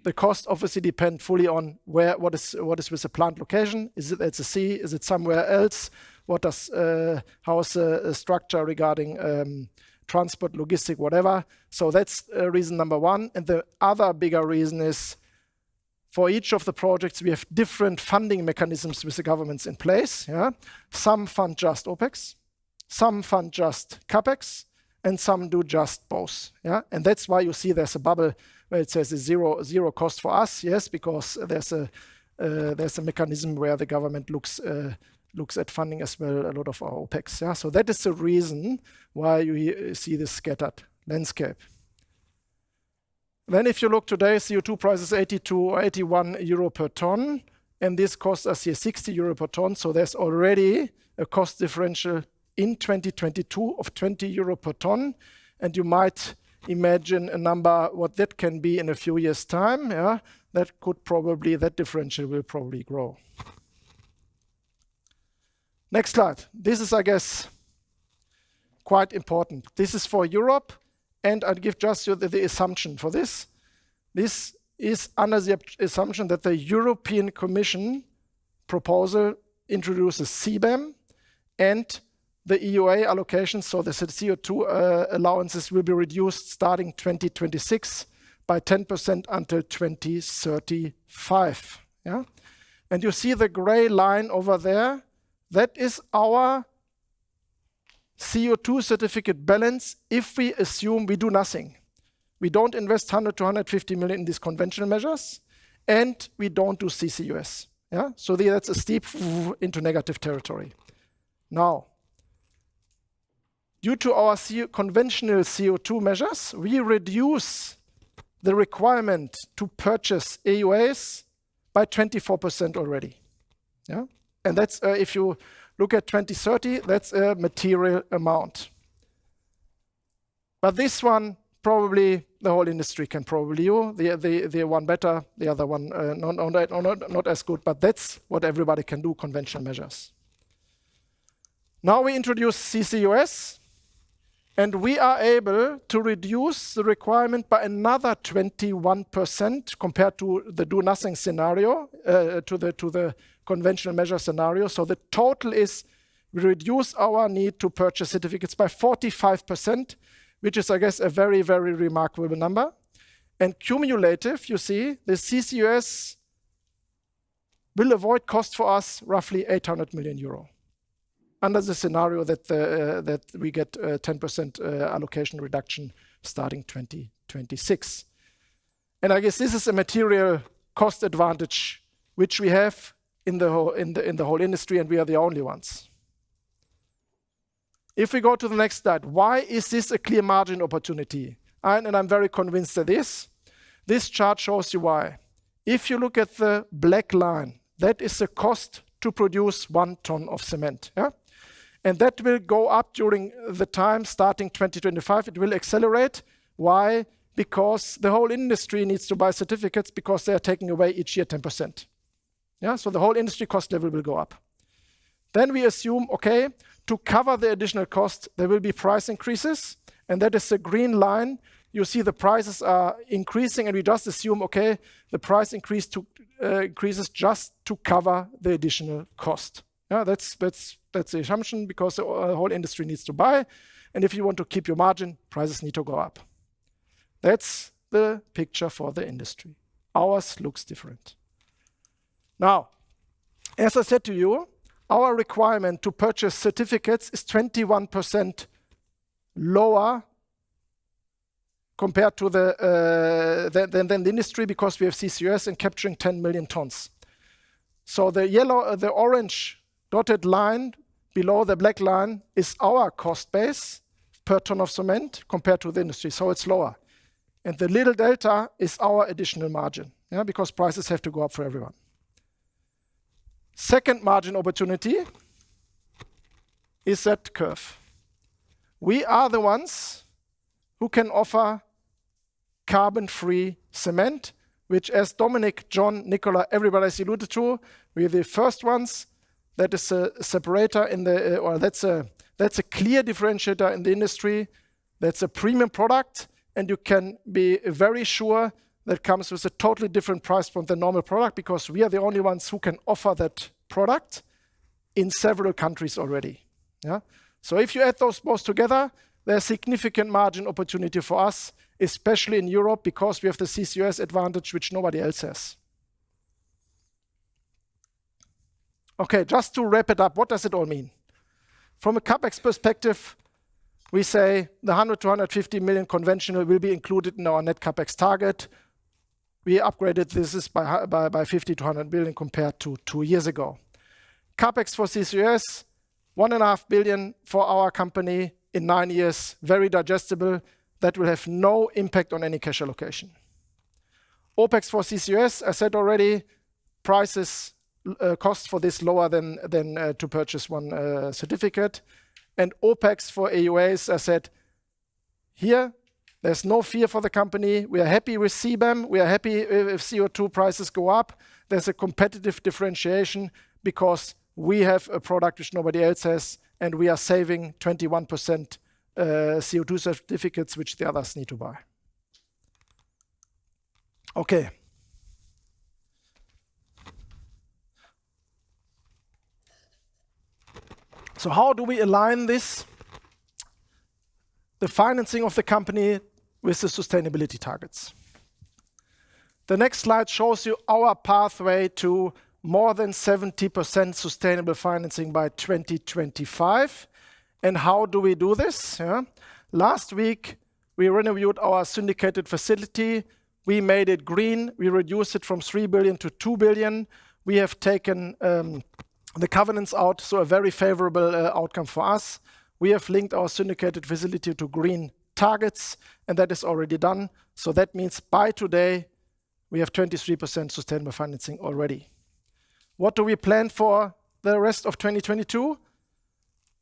the cost obviously depend fully on what is with the plant location. Is it at the sea? Is it somewhere else? How is the structure regarding transport, logistic, whatever? So that's reason number 1. And the other bigger reason is for each of the projects, we have different funding mechanisms with the governments in place. Yeah? Some fund just OPEX, some fund just CapEx, and some do just both. Yeah? And that's why you see there's a bubble where it says it's zero cost for us. Yes, because there's a mechanism where the government looks at funding as well a lot of our OPEX. Yeah? So that is the reason why you see this scattered landscape. Then if you look today, CO2 price is 82 or 81 euro per ton, and this costs us here 60 euro per ton. So there's already a cost differential in 2022 of 20 euro per ton. And you might imagine a number, what that can be in a few years' time. Yeah? That differential will probably grow. Next slide. This is, I guess, quite important. This is for Europe. And I'll give just you the assumption for this. This is under the assumption that the European Commission proposal introduces CBAM and the EUA allocations, so the CO2 allowances will be reduced starting 2026 by 10% until 2035. Yeah? And you see the gray line over there. That is our CO2 certificate balance if we assume we do nothing. We don't invest 100 to 150 million in these conventional measures, and we don't do CCUS. Yeah? So that's a steep into negative territory. Now, due to our conventional CO2 measures, we reduce the requirement to purchase EUAs by 24% already. Yeah? And that's if you look at 2030, that's a material amount. But this one, probably the whole industry can probably do. The one better, the other one not as good, but that's what everybody can do, conventional measures. Now we introduce CCUS, and we are able to reduce the requirement by another 21% compared to the do-nothing scenario, to the conventional measure scenario. So the total is we reduce our need to purchase certificates by 45%, which is, I guess, a very, very remarkable number. And cumulative, you see, the CCUS will avoid cost for us roughly 800 million euro under the scenario that we get 10% allocation reduction starting 2026. And I guess this is a material cost advantage which we have in the whole industry, and we are the only ones. If we go to the next slide, why is this a clear margin opportunity? And I'm very convinced of this. This chart shows you why. If you look at the black line, that is the cost to produce 1 ton of cement. Yeah? And that will go up during the time starting 2025. It will accelerate. Why? Because the whole industry needs to buy certificates because they are taking away each year 10%. Yeah? So the whole industry cost level will go up. Then we assume, okay, to cover the additional cost, there will be price increases. And that is the green line. you see the prices are increasing, and we just assume, okay, the price increases just to cover the additional cost. Yeah, that's the assumption, because the whole industry needs to buy, and if you want to keep your margin, prices need to go up. That's the picture for the industry. Ours looks different. Now, as I said to you, our requirement to purchase certificates is 21% lower compared to than the industry, because we have CCUS and capturing 10 million tons. So the orange dotted line below the black line is our cost base per ton of cement compared to the industry, so it's lower. And the little delta is our additional margin, yeah, because prices have to go up for everyone. Second margin opportunity is that curve. We are the ones who can offer carbon-free cement, which, as Dominic, John, Nicola, everybody has alluded to, we're the first ones. That is a separator in the, or that's a clear differentiator in the industry. That's a premium product, and you can be very sure that comes with a totally different price point than normal product, because we are the only ones who can offer that product in several countries already. Yeah? So if you add those both together, there's significant margin opportunity for us, especially in Europe, because we have the CCUS advantage, which nobody else has. Okay, just to wrap it up, what does it all mean? From a CapEx perspective, we say the 100 to 150 million conventional will be included in our net CapEx target. We upgraded this by 50 to 100 billion compared to 2 years ago. CapEx for CCUS, 1.5 billion for our company in 9 years, very digestible. That will have no impact on any cash allocation. OpEx for CCUS, I said already, prices, cost for this lower than to purchase one certificate. And OpEx for AUAs, I said, here, there's no fear for the company. We are happy with CBAM. We are happy if CO2 prices go up. There's a competitive differentiation because we have a product which nobody else has, and we are saving 21% CO2 certificates, which the others need to buy. Okay. So how do we align this, the financing of the company, with the sustainability targets? The next slide shows you our pathway to more than 70% sustainable financing by 2025. And how do we do this? Yeah. Last week, we reviewed our syndicated facility. We made it green. We reduced it from 3 billion to 2 billion. We have taken the covenants out, so a very favorable outcome for us. We have linked our syndicated facility to green targets, and that is already done. So that means by today, we have 23% sustainable financing already. What do we plan for the rest of 2022?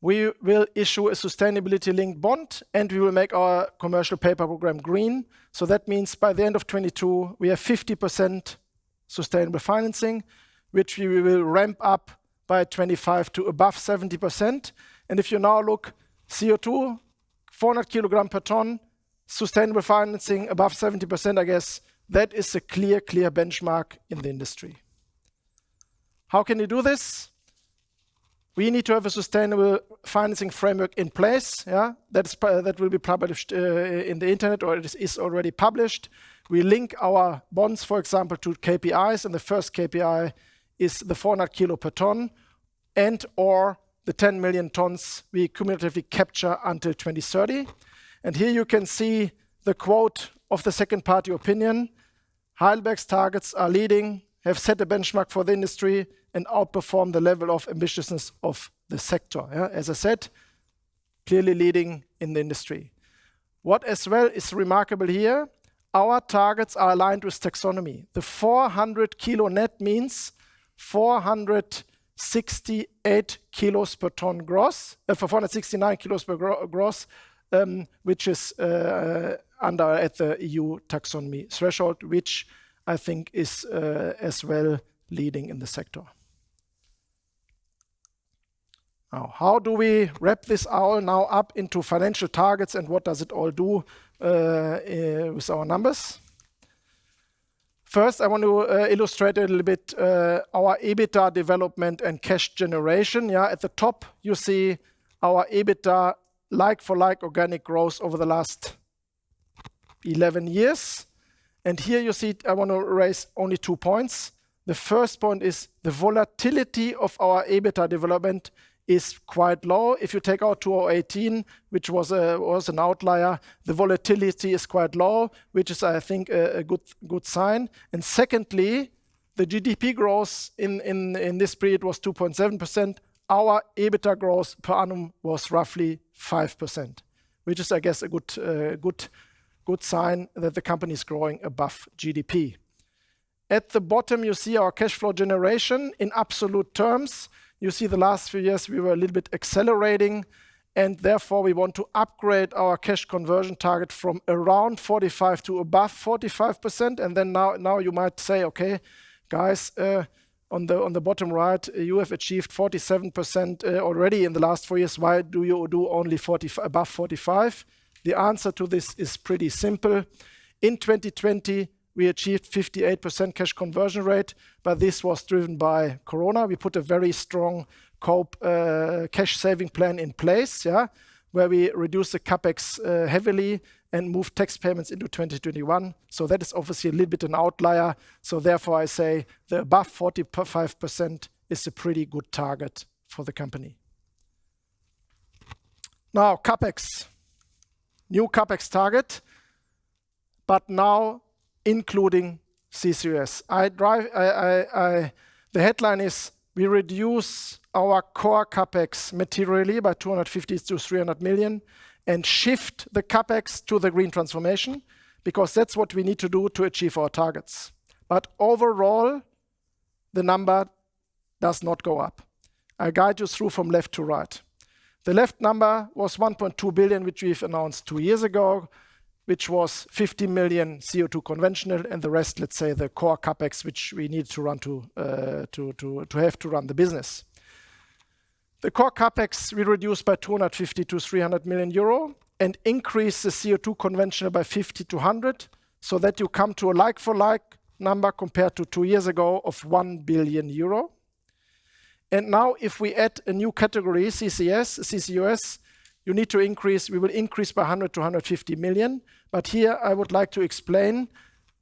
We will issue a sustainability-linked bond, and we will make our commercial paper program green. So that means by the end of 2022, we have 50% sustainable financing, which we will ramp up by 25 to above 70%. And if you now look, CO2, 400 kilogram per ton, sustainable financing above 70%, I guess that is a clear benchmark in the industry. How can you do this? We need to have a sustainable financing framework in place. Yeah? That will be published in the internet, or it is already published. We link our bonds, for example, to KPIs, and the first KPI is the 400 kilo per ton, and or the 10 million tons we cumulatively capture until 2030. And here you can see the quote of the second party opinion. Heidelberg's targets are leading, have set a benchmark for the industry, and outperform the level of ambitiousness of the sector. Yeah? As I said, clearly leading in the industry. What as well is remarkable here, our targets are aligned with taxonomy. The 400 kilo net means 468 kilos per ton gross, for 469 kilos per gross, which is under at the EU taxonomy threshold, which I think is as well leading in the sector. Now, how do we wrap this all now up into financial targets, and what does it all do with our numbers. First, I want to illustrate a little bit our EBITDA development and cash generation. Yeah, at the top, you see our EBITDA like-for-like organic growth over the last 11 years. And here you see, I want to raise only 2 points. The first point is the volatility of our EBITDA development is quite low. If you take out 2018, which was an outlier, the volatility is quite low, which is, I think, a good sign. And secondly, the GDP growth in this period was 2.7%. Our EBITDA growth per annum was roughly 5%, which is, I guess, a good sign that the company is growing above GDP. At the bottom, you see our cash flow generation in absolute terms. You see the last few years we were a little bit accelerating, and therefore we want to upgrade our cash conversion target from around 45 to above 45%. And then now you might say, okay, guys, on the bottom right, you have achieved 47% already in the last 4 years. Why do you do only above 45? The answer to this is pretty simple. In 2020, we achieved 58% cash conversion rate, but this was driven by Corona. We put a very strong cash saving plan in place, yeah, where we reduced the capex heavily and moved tax payments into 2021. So that is obviously a little bit an outlier. So therefore I say the above 45% is a pretty good target for the company. Now capex, new capex target, but now including CCUS. The headline is we reduce our core capex materially by 250 to 300 million and shift the capex to the green transformation, because that's what we need to do to achieve our targets. But overall, the number does not go up. I guide you through from left to right. The left number was 1.2 billion, which we've announced 2 years ago, which was 50 million CO2 conventional, and the rest, let's say, the core capex, which we need to run to have to run the business. The core capex we reduced by 250 to 300 million euro and increase the CO2 conventional by 50 to 100, so that you come to a like-for-like number compared to 2 years ago of 1 billion euro. And now if we add a new category, CCUS, you need to increase, we will increase by 100 to 150 million. But here I would like to explain,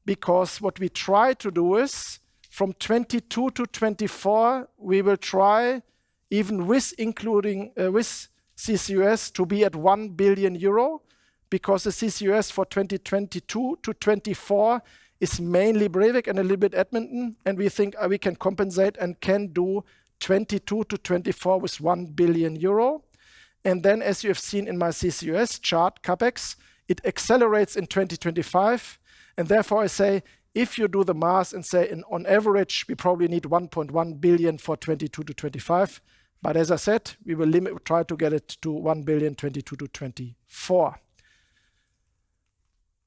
because what we try to do is from 22 to 24, we will try, even with CCUS, to be at 1 billion euro, because the CCUS for 2022 to 24 is mainly Breivik and a little bit Edmonton, and we think we can compensate and can do 22 to 24 with 1 billion euro. And then, as you have seen in my CCUS chart, capex, it accelerates in 2025. And therefore I say, if you do the math and say on average, we probably need 1.1 billion for 22 to 25. But as I said, we will try to get it to 1 billion 22 to 24.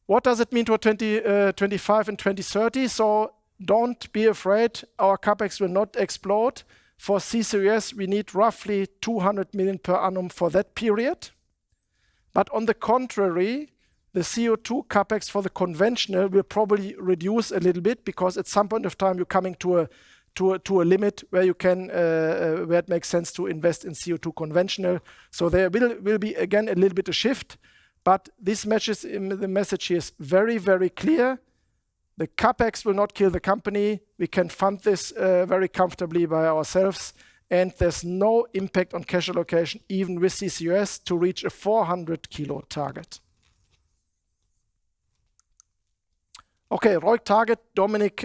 What does it mean for 2025 and 2030? So don't be afraid, our capex will not explode. For CCUS, we need roughly 200 million per annum for that period. But on the contrary, the CO2 capex for the conventional will probably reduce a little bit, because at some point of time you're coming to a limit where you can where it makes sense to invest in CO2 conventional. So there will be again a little bit of shift, but this the message here is very, very clear. The capex will not kill the company. We can fund this very comfortably by ourselves, and there's no impact on cash allocation, even with CCUS, to reach a 400 kilo target. Okay, ROIC target. Dominic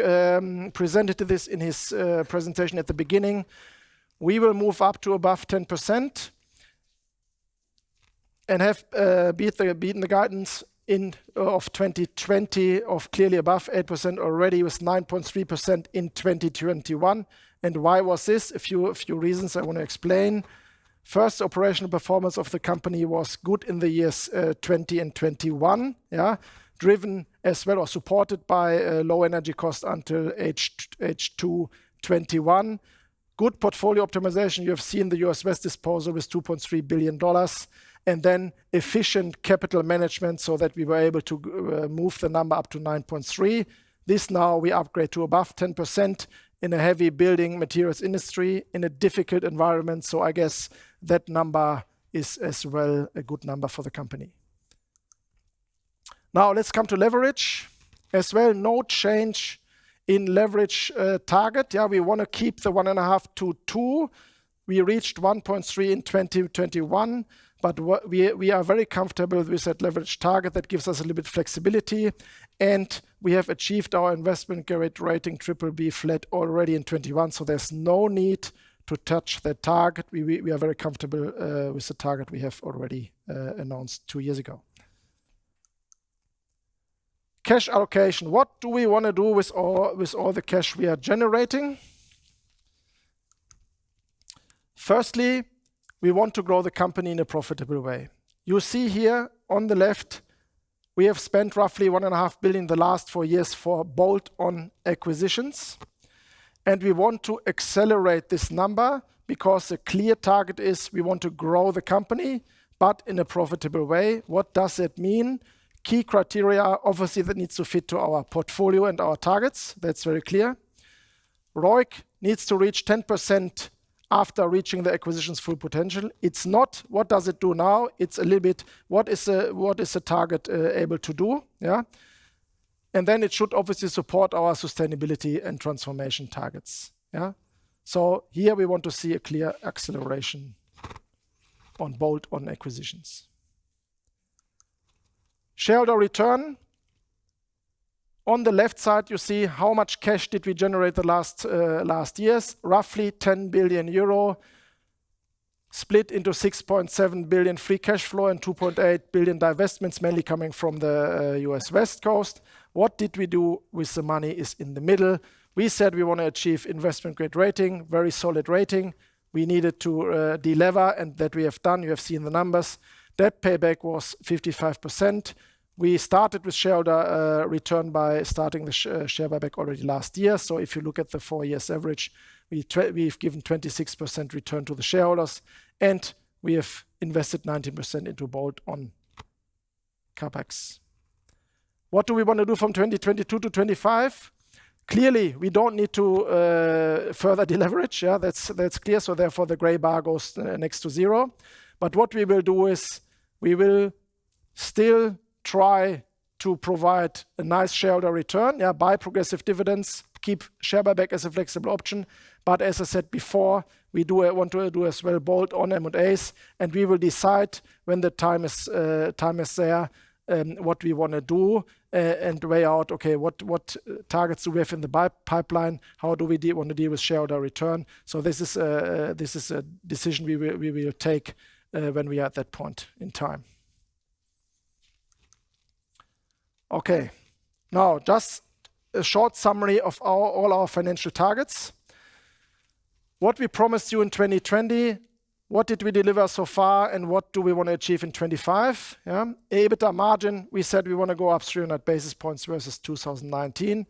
presented this in his presentation at the beginning. We will move up to above 10% and have beaten the guidance of 2020 of clearly above 8% already, with 9.3% in 2021. And why was this? A few reasons I want to explain. First, operational performance of the company was good in the years 20 and 21, yeah, driven as well or supported by low energy costs until H2 21. Good portfolio optimization. You have seen the US West disposal with $2.3 billion. and then efficient capital management so that we were able to move the number up to 9.3. This now we upgrade to above 10% in a heavy building materials industry in a difficult environment. So I guess that number is as well a good number for the company. Now let's come to leverage. As well, no change in leverage target. Yeah, we want to keep the 1.5 to 2. We reached 1.3 in 2021, but we are very comfortable with that leverage target. That gives us a little bit flexibility, and we have achieved our investment grade rating BBB flat already in 21. So there's no need to touch that target. We are very comfortable with the target we have already announced 2 years ago. Cash allocation. What do we want to do with all the cash we are generating? Firstly, we want to grow the company in a profitable way. You see here on the left, we have spent roughly 1.5 billion the last 4 years for bolt-on acquisitions. And we want to accelerate this number because the clear target is we want to grow the company, but in a profitable way. What does that mean? Key criteria, obviously, that needs to fit to our portfolio and our targets. That's very clear. ROIC needs to reach 10% after reaching the acquisition's full potential. It's not what does it do now. It's a little bit what is the target able to do. Yeah, and then it should obviously support our sustainability and transformation targets. Yeah, so here we want to see a clear acceleration on bolt-on acquisitions. Shareholder return. On the left side, you see how much cash did we generate the last years. Roughly 10 billion euro, split into 6.7 billion free cash flow and 2.8 billion divestments, mainly coming from the US West Coast. What did we do with the money is in the middle. We said we want to achieve investment grade rating, very solid rating. We needed to delever, and that we have done. You have seen the numbers. Debt payback was 55%. We started with shareholder return by starting the share buyback already last year. So if you look at the 4 years average, we've given 26% return to the shareholders, and we have invested 19% into bolt-on capex. What do we want to do from 2022 to 25? Clearly, we don't need to further deleverage. Yeah, that's clear. So therefore, the gray bar goes next to 0. But what we will do is we will still try to provide a nice shareholder return, yeah, buy progressive dividends, keep share buyback as a flexible option. But as I said before, we want to do as well bolt-on M&As, and we will decide when the time is there what we want to do and weigh out, okay, what targets do we have in the pipeline? How do we want to deal with shareholder return? So this is a decision we will take when we are at that point in time. Okay, now just a short summary of all our financial targets. What we promised you in 2020, what did we deliver so far, and what do we want to achieve in 25? Yeah. EBITDA margin, we said we want to go up 300 basis points versus 2019.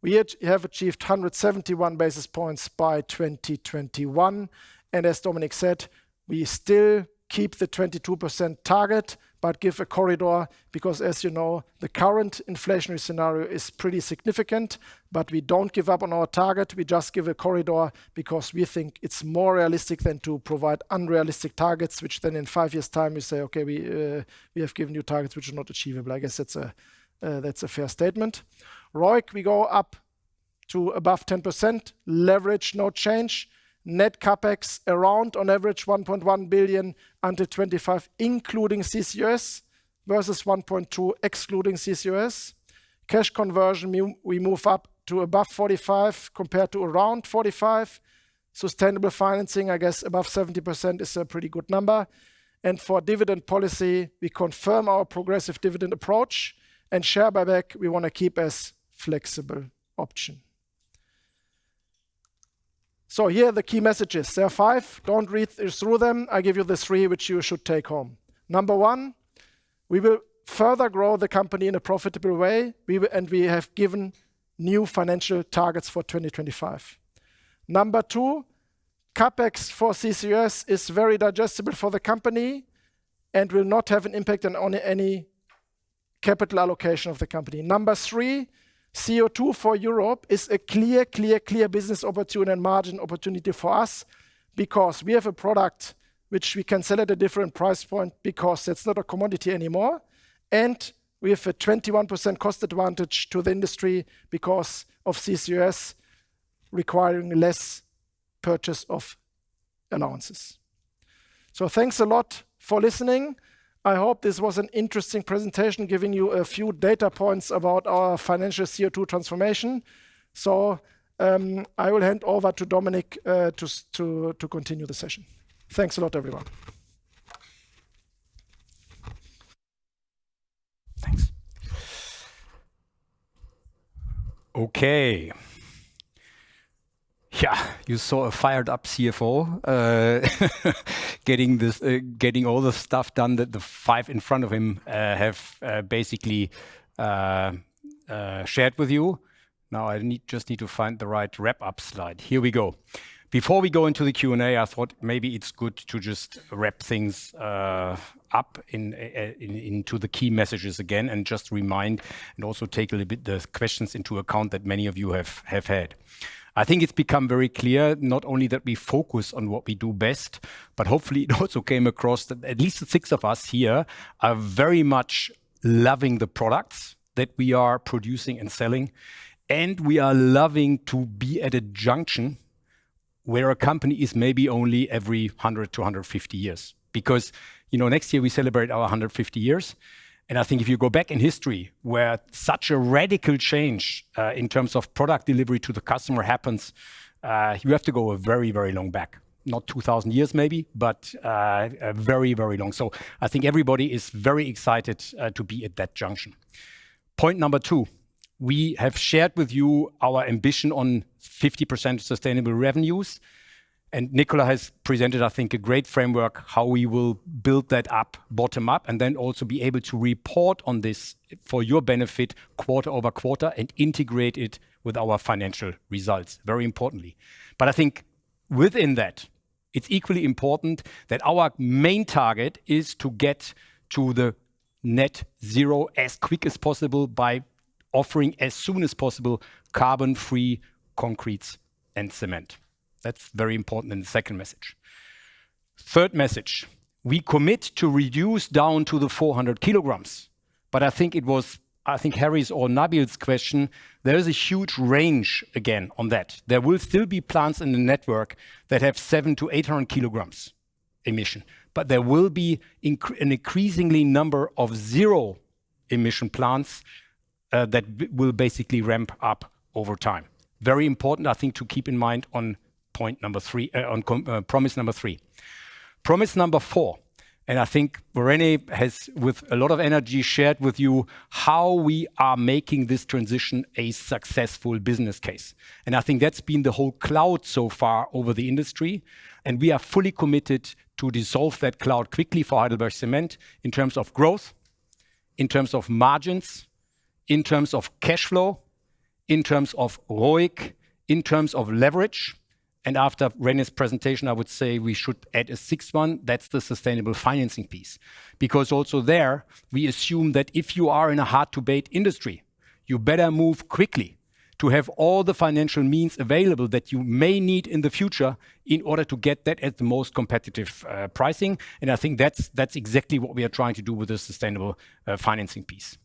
We have achieved 171 basis points by 2021. And as Dominic said, we still keep the 22% target, but give a corridor because, as you know, the current inflationary scenario is pretty significant, but we don't give up on our target. We just give a corridor because we think it's more realistic than to provide unrealistic targets, which then in 5 years' time you say, okay, we have given you targets which are not achievable. I guess that's a fair statement. ROIC, we go up to above 10%. Leverage, no change. Net capex around on average 1.1 billion until 25, including CCUS, versus 1.2 excluding CCUS. Cash conversion, we move up to above 45 compared to around 45. Sustainable financing, I guess above 70% is a pretty good number. And for dividend policy, we confirm our progressive dividend approach, and share buyback we want to keep as flexible option. So here are the key messages. There are 5. Don't read through them. I give you the 3 which you should take home. Number 1, we will further grow the company in a profitable way, and we have given new financial targets for 2025. Number 2, capex for CCUS is very digestible for the company, and will not have an impact on any capital allocation of the company. Number 3, CO2 for Europe is a clear business opportunity and margin opportunity for us, because we have a product which we can sell at a different price point because it's not a commodity anymore. And we have a 21% cost advantage to the industry because of CCUS requiring less purchase of allowances. So thanks a lot for listening. I hope this was an interesting presentation, giving you a few data points about our financial CO2 transformation. So I will hand over to Dominic to continue the session. Thanks a lot, everyone. Thanks. Okay. Yeah, you saw a fired up CFO getting all the stuff done that the 5 in front of him have basically shared with you. Now I just need to find the right wrap-up slide. Here we go. Before we go into the Q&A, I thought maybe it's good to just wrap things up into the key messages again, and just remind and also take a little bit the questions into account that many of you have had. I think it's become very clear, not only that we focus on what we do best, but hopefully it also came across that at least the 6 of us here are very much loving the products that we are producing and selling. And we are loving to be at a junction where a company is maybe only every 100 to 150 years. Because, next year we celebrate our 150 years. And I think if you go back in history where such a radical change in terms of product delivery to the customer happens, you have to go a very, very long back. Not 2,000 years maybe, but very, very long. So I think everybody is very excited to be at that junction. Point number 2, we have shared with you our ambition on 50% sustainable revenues. And Nicola has presented, I think, a great framework how we will build that up, bottom up, and then also be able to report on this for your benefit quarter over quarter and integrate it with our financial results, very importantly. But I think within that, it's equally important that our main target is to get to the net zero as quick as possible by offering as soon as possible carbon-free concretes and cement. That's very important in the second message. Third message, we commit to reduce down to the 400 kilograms. But I think Harry's or Nabil's question, there is a huge range again on that. There will still be plants in the network that have 700 to 800 kilograms emission. But there will be an increasingly number of zero emission plants that will basically ramp up over time. Very important, I think, to keep in mind on point number 3, promise number 3. Promise number 4, and I think René has, with a lot of energy, shared with you how we are making this transition a successful business case. And I think that's been the whole cloud so far over the industry. And we are fully committed to dissolve that cloud quickly for Heidelberg Cement in terms of growth, in terms of margins, in terms of cash flow, in terms of ROIC, in terms of leverage. And after René's presentation, I would say we should add a 6th one. That's the sustainable financing piece. Because also there, we assume that if you are in a hard-to-abate industry, you better move quickly to have all the financial means available that you may need in the future in order to get that at the most competitive pricing. And I think that's exactly what we are trying to do with the sustainable financing piece.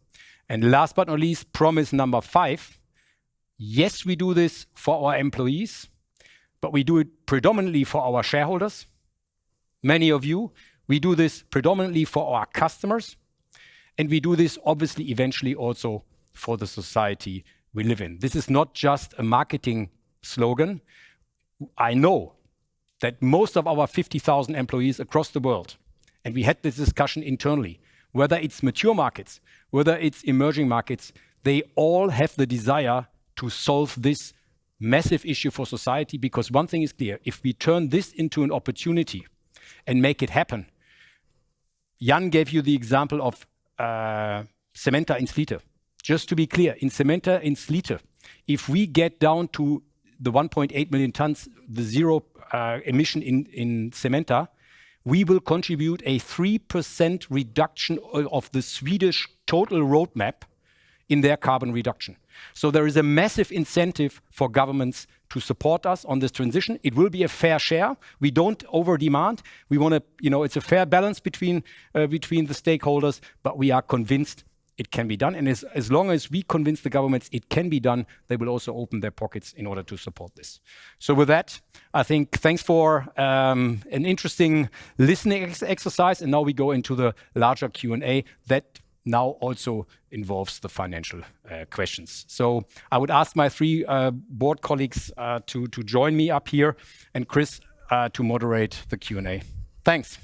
And last but not least, promise number 5. Yes, we do this for our employees, but we do it predominantly for our shareholders. Many of you, we do this predominantly for our customers. And we do this obviously eventually also for the society we live in. This is not just a marketing slogan. I know that most of our 50,000 employees across the world, and we had this discussion internally, whether it's mature markets, whether it's emerging markets, they all have the desire to solve this massive issue for society, because one thing is clear, if we turn this into an opportunity and make it happen. Jan gave you the example of Cementa in Slite. Just to be clear, in Cementa in Slite, if we get down to the 1.8 million tons, the zero emission in Cementa, we will contribute a 3% reduction of the Swedish total roadmap in their carbon reduction. So there is a massive incentive for governments to support us on this transition. It will be a fair share. We don't over-demand. We want to, it's a fair balance between the stakeholders, but we are convinced it can be done. And as long as we convince the governments it can be done, they will also open their pockets in order to support this. So with that, I think thanks for an interesting listening exercise. And now we go into the larger Q&A that now also involves the financial questions. So I would ask my three board colleagues to join me up here, and Chris to moderate the Q&A. Thanks.